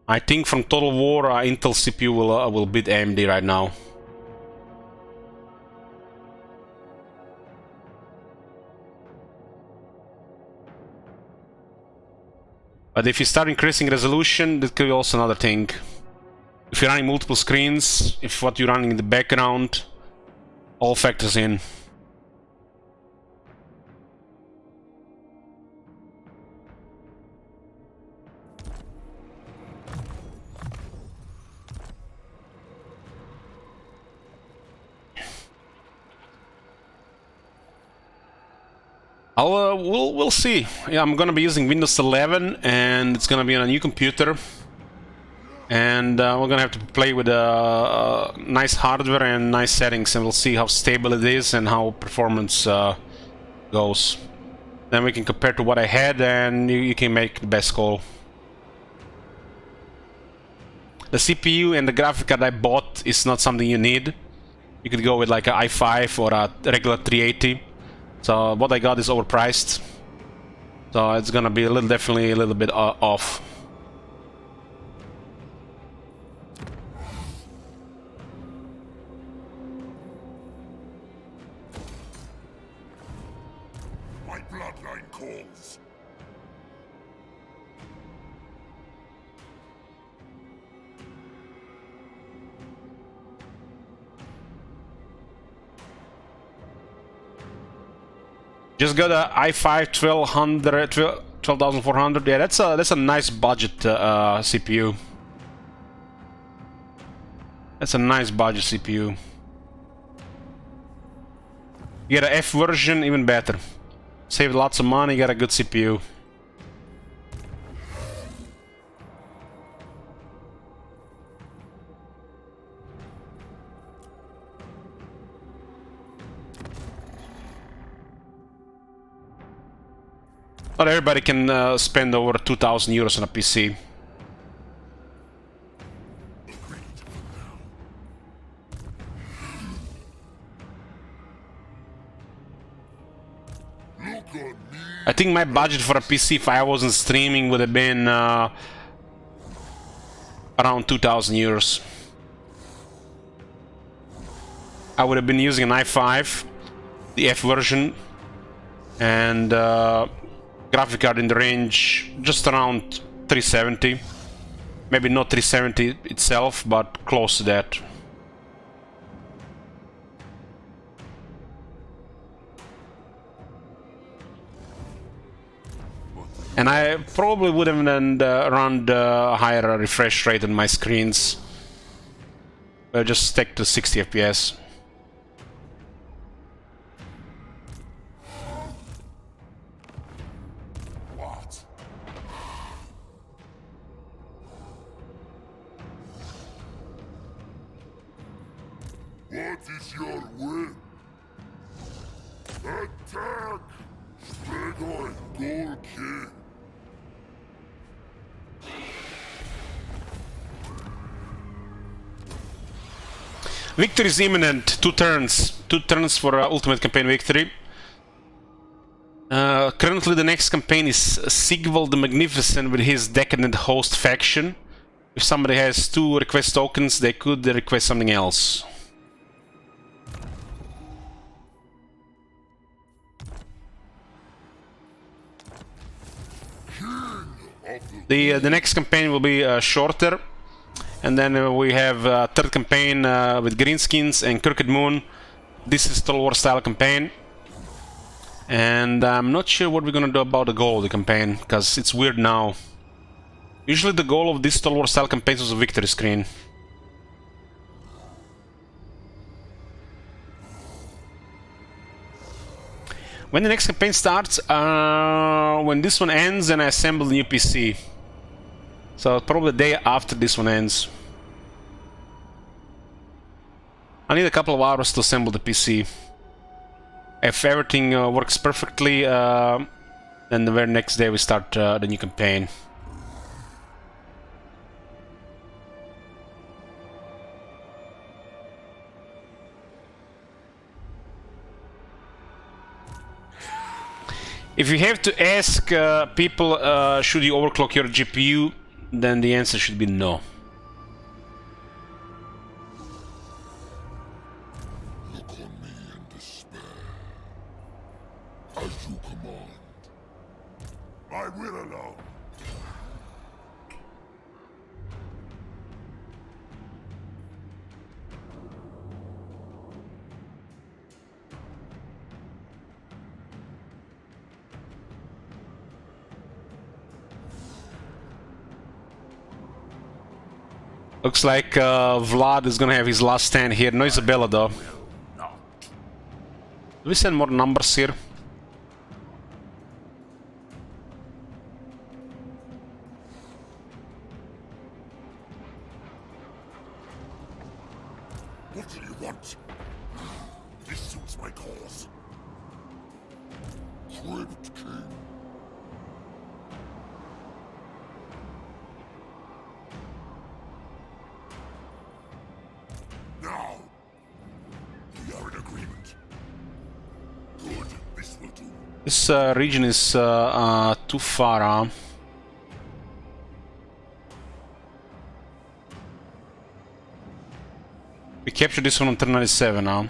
[SPEAKER 1] I think from Total War, Intel CPU will beat AMD right now. But if you start increasing resolution, that could be also another thing. If you're running multiple screens, if what you're running in the background, all factors in. We'll see. Yeah, I'm gonna be using Windows 11, and it's gonna be on a new computer, and we're gonna have to play with nice hardware and nice settings, and we'll see how stable it is and how performance goes. Then we can compare to what I had, and you can make the best call. The CPU and the graphic card I bought is not something you need. You could go with like an i5 or a regular 380. So what I got is overpriced. So it's gonna be definitely a little bit off.
[SPEAKER 2] My bloodline calls.
[SPEAKER 1] Just got a i5 12,400. Yeah, that's a nice budget CPU. That's a nice budget CPU. You get a F version, even better. Save lots of money, get a good CPU. Not everybody can spend over 2,000 euros on a PC. I think my budget for a PC, if I wasn't streaming, would have been around 2,000 euros. I would have been using an i5, the F version, and graphic card in the range just around 370. Maybe not 370 itself, but close to that. And I probably would have run the higher refresh rate on my screens. Just stick to 60 FPS.
[SPEAKER 2] What? What is your will? Attack! Strigoi Ghoul King!
[SPEAKER 1] Victory is imminent. 2 turns. 2 turns for ultimate campaign victory. Currently the next campaign is Sigvald the Magnificent with his Decadent Host faction. If somebody has 2 request tokens, they could request something else. The next campaign will be shorter. And then we have third campaign with Greenskins and Crooked Moon. This is Total War style campaign. And I'm not sure what we're gonna do about the goal of the campaign, because it's weird now. Usually the goal of this Total War style campaign was a victory screen. When the next campaign starts, when this one ends, then I assemble the new PC. So probably the day after this one ends. I need a couple of hours to assemble the PC. If everything works perfectly, then the very next day we start the new campaign. If you have to ask people, should you overclock your GPU, then the answer should be no.
[SPEAKER 2] Look on me in despair. As you command. I will alone.
[SPEAKER 1] Looks like Vlad is gonna have his last stand here. No Isabella though. Do we send more numbers here?
[SPEAKER 2] What do you want? This suits my cause. Crypt King. Now, we are in agreement. Good, this will do.
[SPEAKER 1] This region is too far, huh? We captured this one on turn 97 now.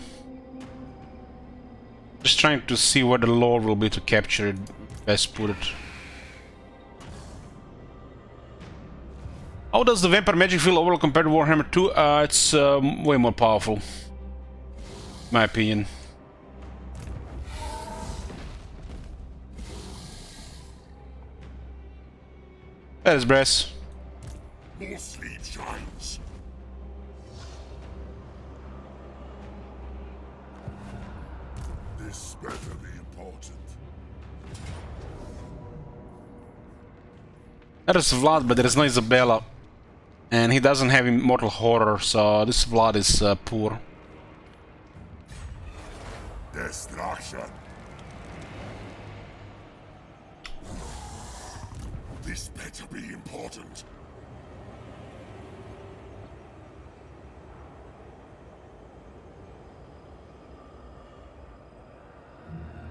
[SPEAKER 1] Just trying to see where the lore will be to capture it. Best put it. How does the Vampire magic feel overall compared to Warhammer 2? It's way more powerful. My opinion. That is brass.
[SPEAKER 2] More sleep shines. This better be important.
[SPEAKER 1] There's Vlad, but there's no Isabella. And he doesn't have Immortal Horror, so this Vlad is poor.
[SPEAKER 2] Destruction. This better be important.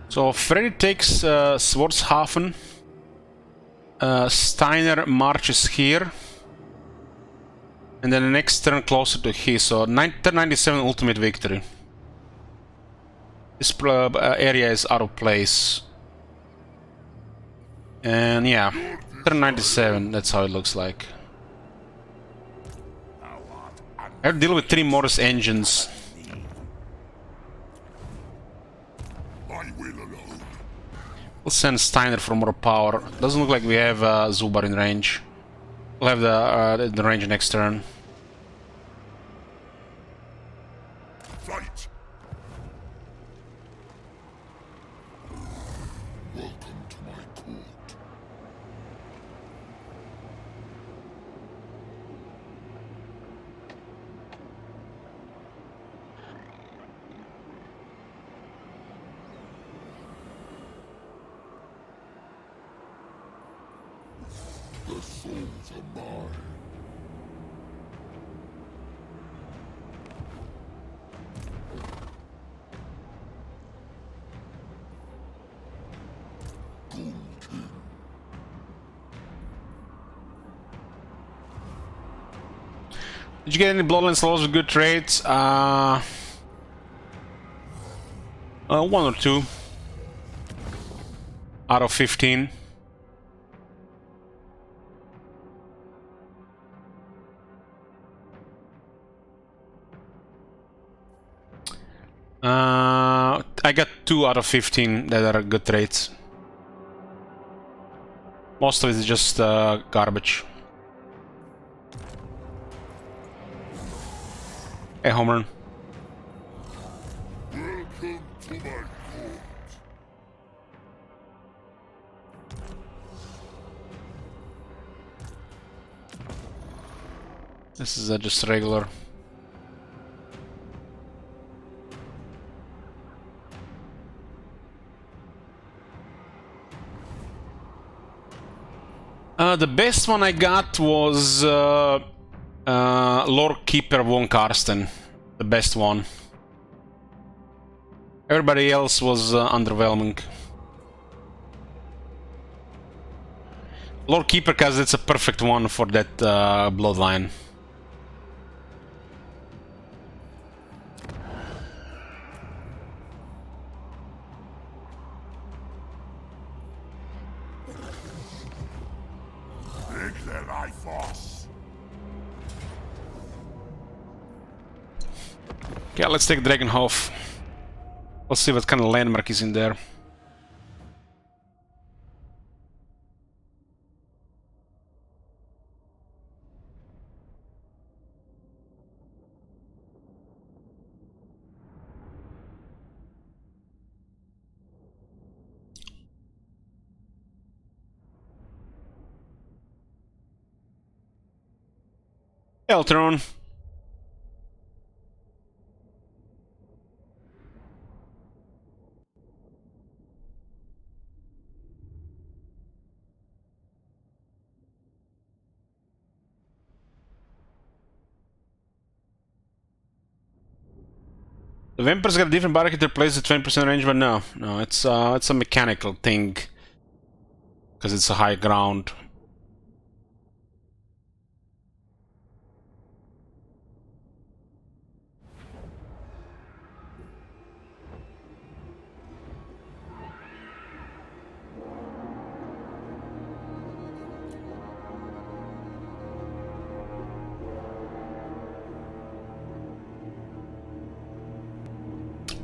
[SPEAKER 1] So Freddy takes Swordshafen. Steiner marches here. And then the next turn closer to his, so turn 97 ultimate victory. This area is out of place. And yeah, turn 97, that's how it looks like. I have to deal with 3 Morris engines.
[SPEAKER 2] My will alone.
[SPEAKER 1] We'll send Steiner for more power. Doesn't look like we have Zubar in range. We'll have the range next turn.
[SPEAKER 2] Fight. Welcome to my court. The souls are mine.
[SPEAKER 1] Did you get any Bloodline Slows with good trades? 1 or 2 out of 15. I got 2 out of 15 that are good trades. Most of it is just garbage. Hey, home run.
[SPEAKER 2] Welcome to my court.
[SPEAKER 1] This is just regular. The best one I got was Lord Keeper von Karsten. The best one. Everybody else was underwhelming. Lord Keeper, because it's a perfect one for that bloodline. Okay, let's take Dragonhof. Let's see what kind of landmark is in there. Eltron. The Vampire's got a different barricade to replace the 20% range, but no, it's a mechanical thing because it's a high ground.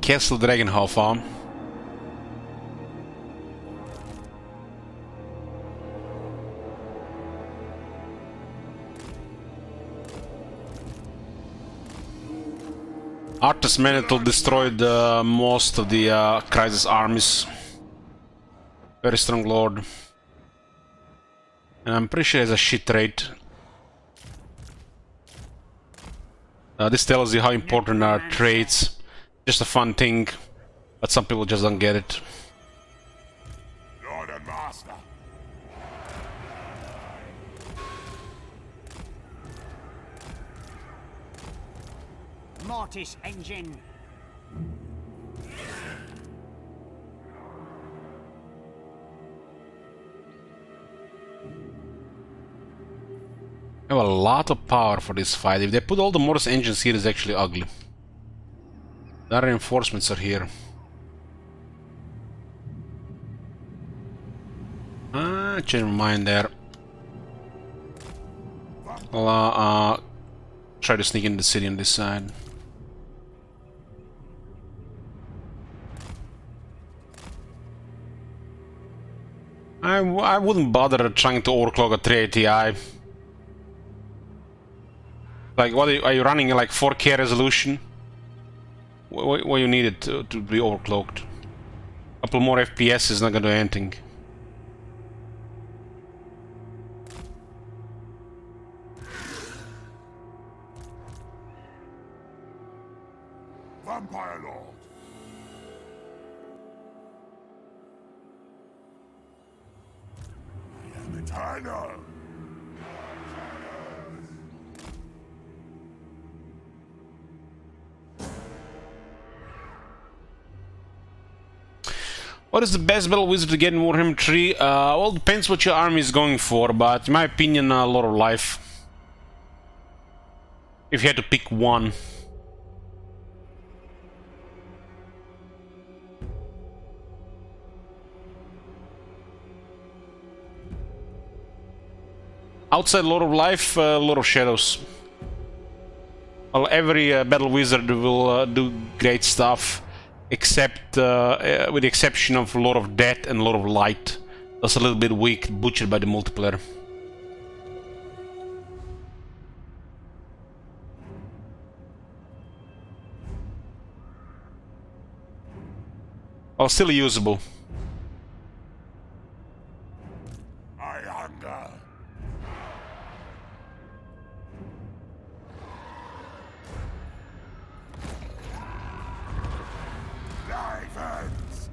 [SPEAKER 1] Castle Dragonhof farm. Mortis Manitle destroyed most of the Crisis armies. Very strong lord. And I'm pretty sure he has a shit rate. This tells you how important are traits. Just a fun thing, but some people just don't get it.
[SPEAKER 2] Lord and Master.
[SPEAKER 4] Mortis engine.
[SPEAKER 1] They have a lot of power for this fight. If they put all the Mortis engines here, it's actually ugly. The reinforcements are here. Change my mind there. I'll try to sneak in the city on this side. I wouldn't bother trying to overclock a 380i. Like, what are you running like 4K resolution? What you need it to be overclocked? A couple more FPS is not gonna do anything.
[SPEAKER 2] Vampire Lord. I am eternal.
[SPEAKER 1] What is the best battle wizard to get in Warhammer 3? Well, depends what your army is going for, but in my opinion, a lot of life. If you had to pick one. Outside Lord of Life, Lord of Shadows. Well, every battle wizard will do great stuff, except with the exception of Lord of Death and Lord of Light. That's a little bit weak, butchered by the multiplayer. Well, still usable.
[SPEAKER 2] I hunger. Life ends.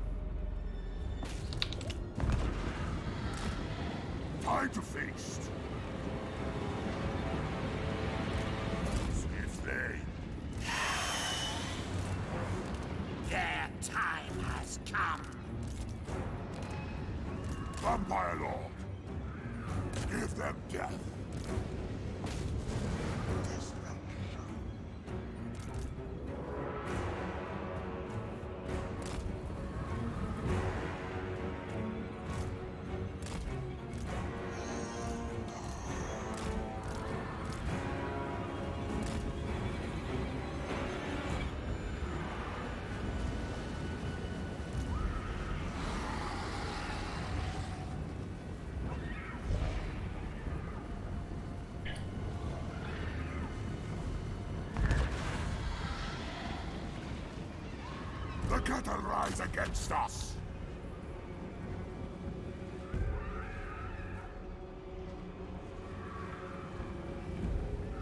[SPEAKER 2] Time to feast. If they
[SPEAKER 4] Their time has come.
[SPEAKER 2] Vampire Lord, give them death. The cattle rise against us.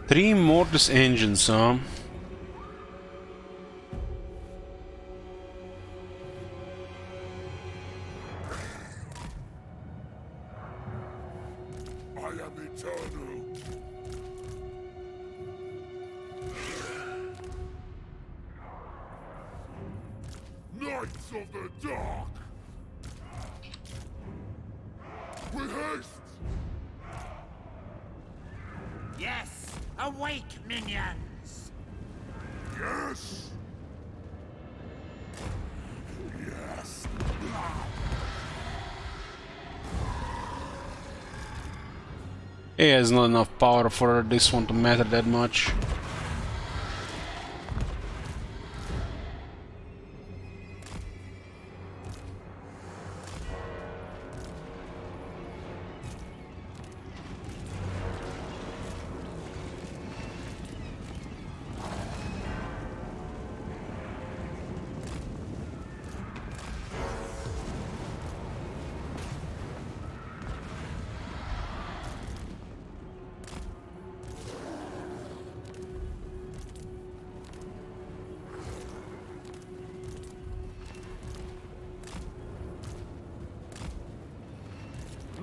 [SPEAKER 1] Three Mortis engines, huh?
[SPEAKER 2] I am eternal. Knights of the Dark! With haste!
[SPEAKER 4] Yes, awake, minions.
[SPEAKER 2] Yes! Yes!
[SPEAKER 1] He has not enough power for this one to matter that much.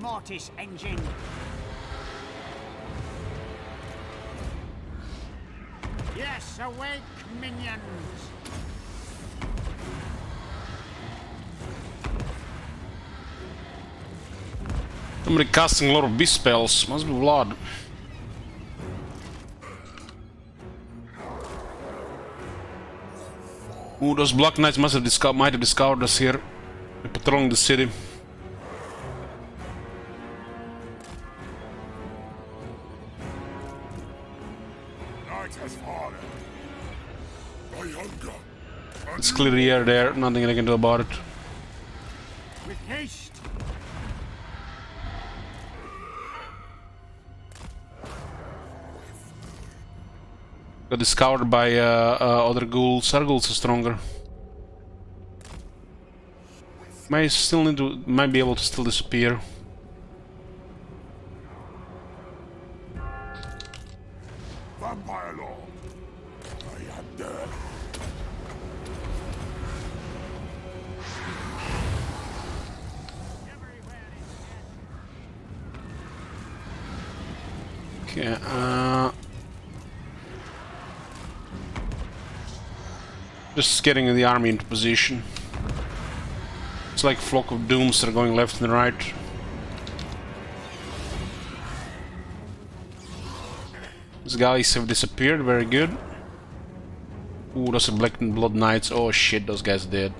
[SPEAKER 4] Mortis engine. Yes, awake, minions.
[SPEAKER 1] Somebody casting a lot of beast spells. Must be blood. Ooh, those Black Knights might have discovered us here. They're patrolling the city.
[SPEAKER 5] Night has fallen. My hunger.
[SPEAKER 1] It's clear the air there. Nothing I can do about it.
[SPEAKER 4] With haste.
[SPEAKER 1] Got discovered by other ghouls. Our ghouls are stronger. Might be able to still disappear.
[SPEAKER 5] Vampire Lord. I am dead.
[SPEAKER 1] Okay, just getting the army into position. It's like flock of dooms that are going left and right. These guys have disappeared, very good. Ooh, those are Black and Blood Knights. Oh shit, those guys are dead.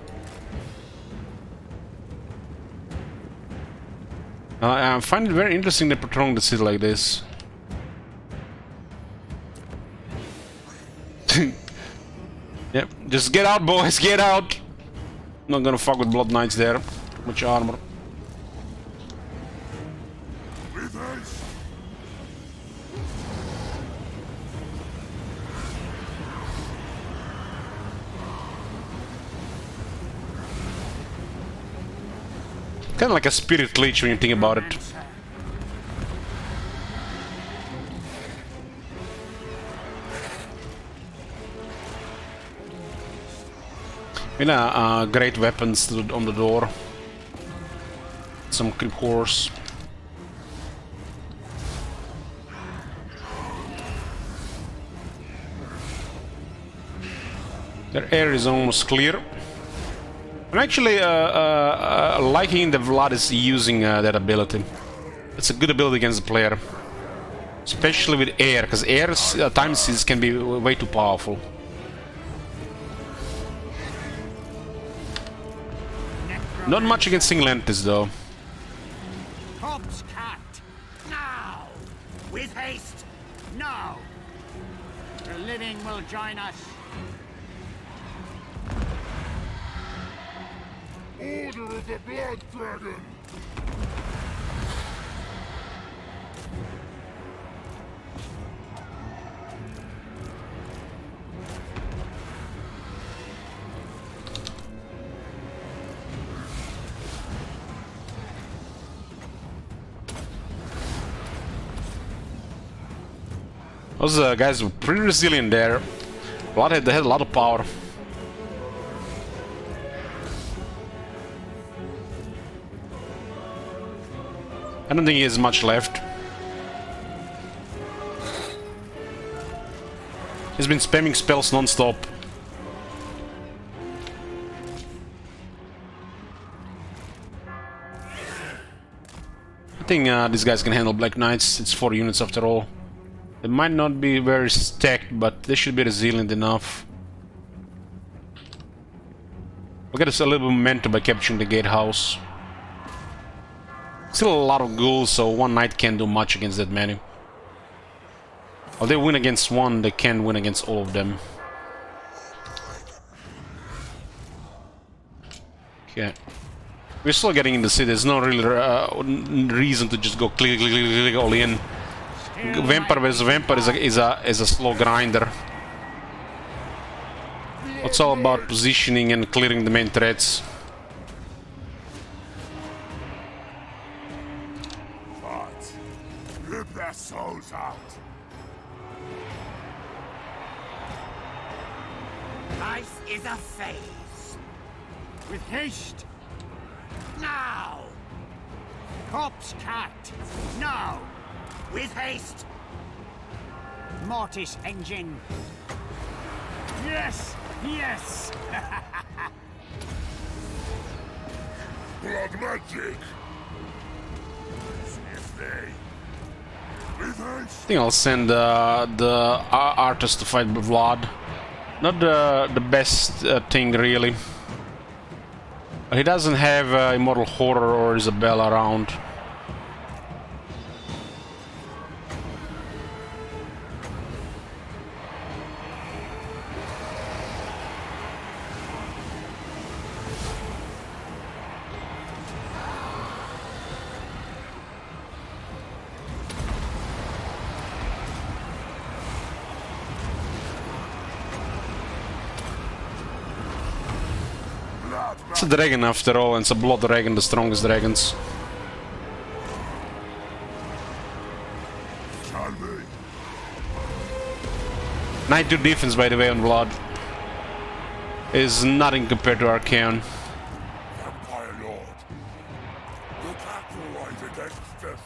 [SPEAKER 1] I find it very interesting they're patrolling the city like this. Yep, just get out, boys, get out! Not gonna fuck with Blood Knights there. Too much armor.
[SPEAKER 5] With haste.
[SPEAKER 1] Kinda like a spirit leech when you think about it.
[SPEAKER 4] Answer.
[SPEAKER 1] Great weapons on the door. Some creep horse. Their air is almost clear. I'm actually liking the Vlad is using that ability. It's a good ability against the player. Especially with air, because air's time seize can be way too powerful. Not much against single entities though.
[SPEAKER 4] Corpse cat. Now. With haste. Now. The living will join us.
[SPEAKER 5] Order of the Blood Dragon.
[SPEAKER 1] Those guys were pretty resilient there. They had a lot of power. I don't think he has much left. He's been spamming spells non-stop. I think these guys can handle Black Knights. It's 4 units after all. They might not be very stacked, but they should be resilient enough. We'll get us a little bit of momentum by capturing the gatehouse. Still a lot of ghouls, so one knight can't do much against that many. While they win against one, they can't win against all of them. Okay. We're still getting in the city. There's no really reason to just go click all in. Vampire versus Vampire is a slow grinder. It's all about positioning and clearing the main threats.
[SPEAKER 5] But rip their souls out.
[SPEAKER 4] Life is a phase. With haste. Now. Corpse cat! Now! With haste! Mortis engine! Yes! Yes!
[SPEAKER 2] Blood magic! Sniff they. With haste!
[SPEAKER 1] I think I'll send the artist to fight Vlad. Not the best thing, really. He doesn't have Immortal Horror or Isabella around. It's a dragon after all, and it's a blood dragon, the strongest dragons.
[SPEAKER 2] Shall we?
[SPEAKER 1] 92 defense, by the way, on blood. Is nothing compared to Archaon.
[SPEAKER 2] Vampire Lord. The cat will rise against us.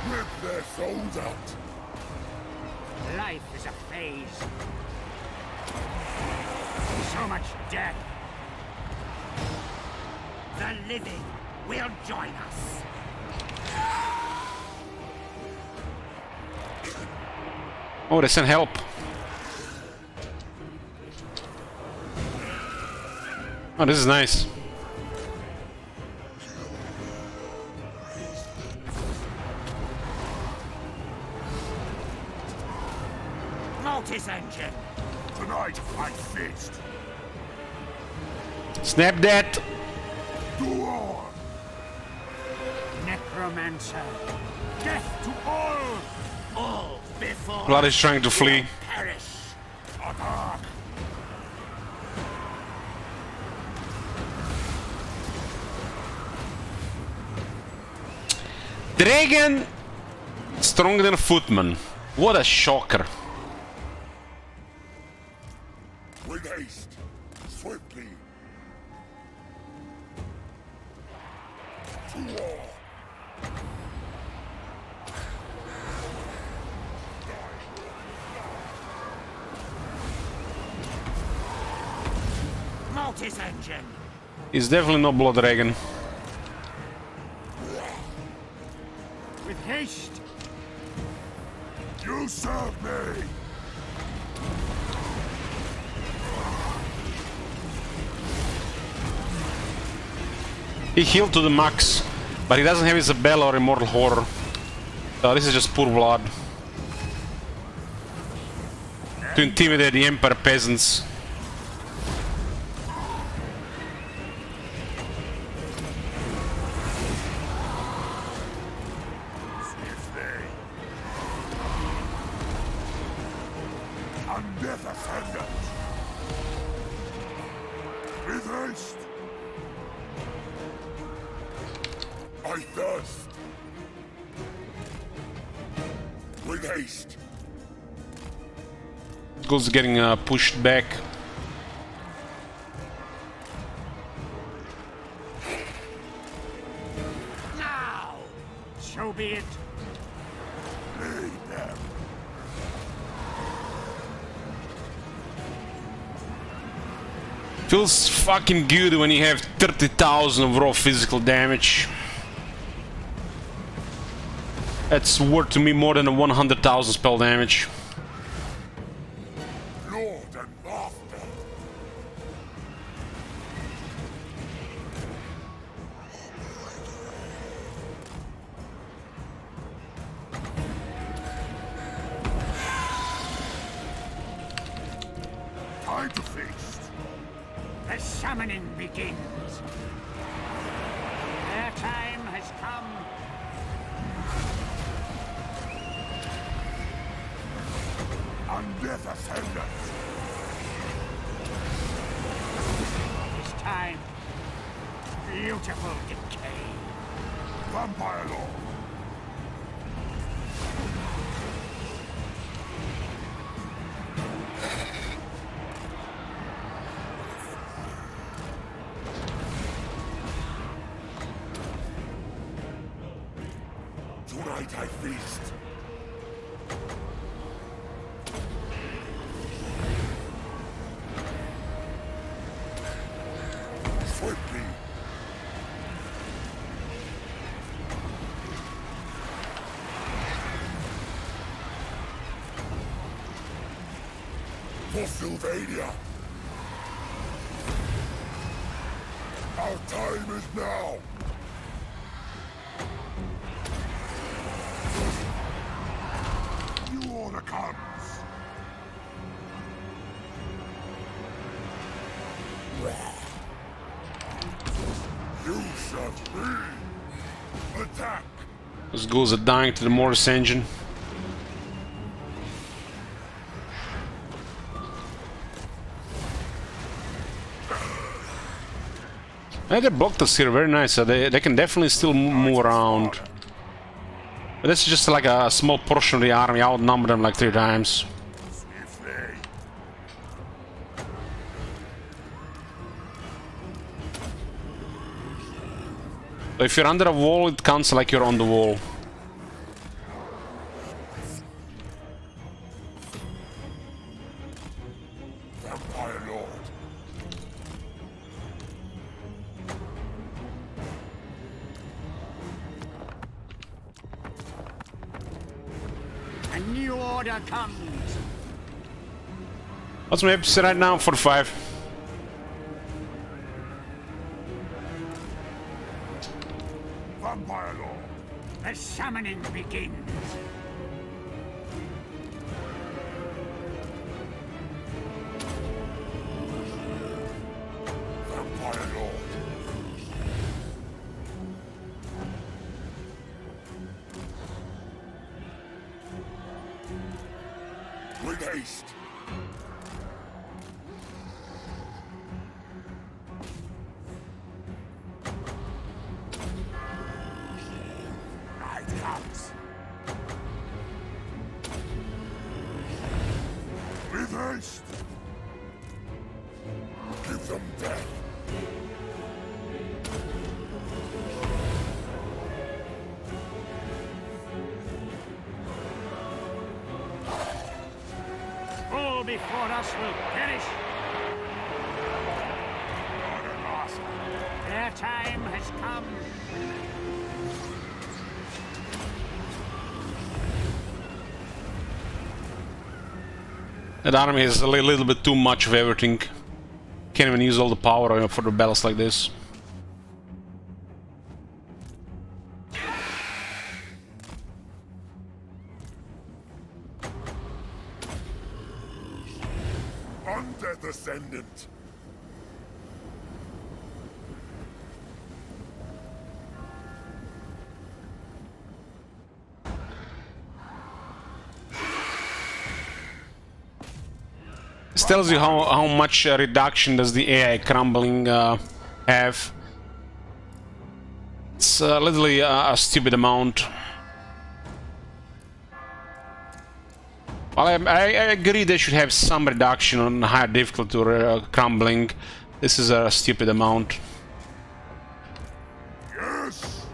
[SPEAKER 2] Rip their souls out.
[SPEAKER 4] Life is a phase. So much death. The living will join us.
[SPEAKER 1] Oh, they sent help. Oh, this is nice.
[SPEAKER 4] Mortis engine.
[SPEAKER 2] Tonight I feast.
[SPEAKER 1] Snap that!
[SPEAKER 2] To war.
[SPEAKER 4] Necromancer. Death to all. All before
[SPEAKER 1] Vlad is trying to flee.
[SPEAKER 4] perish.
[SPEAKER 2] Attack.
[SPEAKER 1] Dragon stronger than a footman. What a shocker.
[SPEAKER 2] With haste. Swiftly. To war.
[SPEAKER 4] Mortis engine.
[SPEAKER 1] He's definitely not blood dragon.
[SPEAKER 4] With haste.
[SPEAKER 2] You serve me.
[SPEAKER 1] He healed to the max, but he doesn't have Isabella or Immortal Horror. So this is just poor Vlad. To intimidate the Empire peasants.
[SPEAKER 2] Sniff they. And death ascendant. With haste. I thirst. With haste.
[SPEAKER 1] Goes getting pushed back.
[SPEAKER 4] Now. So be it.
[SPEAKER 2] Lead them.
[SPEAKER 1] Feels fucking good when you have 30,000 of raw physical damage. That's worth to me more than a 100,000 spell damage.
[SPEAKER 2] Lord and master. Time to feast.
[SPEAKER 4] The summoning begins. Their time has come.
[SPEAKER 2] And death ascendant.
[SPEAKER 4] This time. Beautiful decay.
[SPEAKER 2] Vampire Lord.
[SPEAKER 5] Tonight I feast. Swiftly. For Sylvania. Our time is now. New order comes. You shall be. Attack.
[SPEAKER 1] Those ghouls are dying to the Mortis engine. And they blocked us here, very nice. So they can definitely still move around. But that's just like a small portion of the army. I outnumbered them like 3 times.
[SPEAKER 5] Swiftly.
[SPEAKER 1] So if you're under a wall, it counts like you're on the wall.
[SPEAKER 5] Vampire Lord.
[SPEAKER 4] A new order comes.
[SPEAKER 1] What's my episode right now? 45.
[SPEAKER 5] Vampire Lord.
[SPEAKER 4] The summoning begins.
[SPEAKER 5] Vampire Lord. With haste. Night comes. With haste. Give them death.
[SPEAKER 4] All before us will perish.
[SPEAKER 5] Order lost.
[SPEAKER 4] Their time has come.
[SPEAKER 1] That army has a little bit too much of everything. Can't even use all the power for the battles like this.
[SPEAKER 5] Undeath Ascendant.
[SPEAKER 1] This tells you how much reduction does the AI crumbling have. It's literally a stupid amount. Well, I agree they should have some reduction on higher difficulty or crumbling. This is a stupid amount.
[SPEAKER 5] Yes.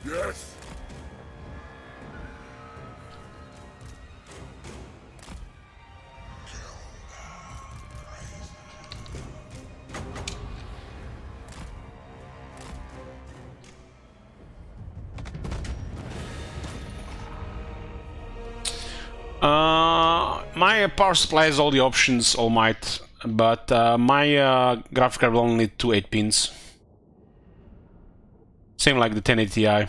[SPEAKER 5] Yes.
[SPEAKER 1] My power supply has all the options, All Might, but my graphic card will only need 2 8-pins. Same like the 1080 Ti.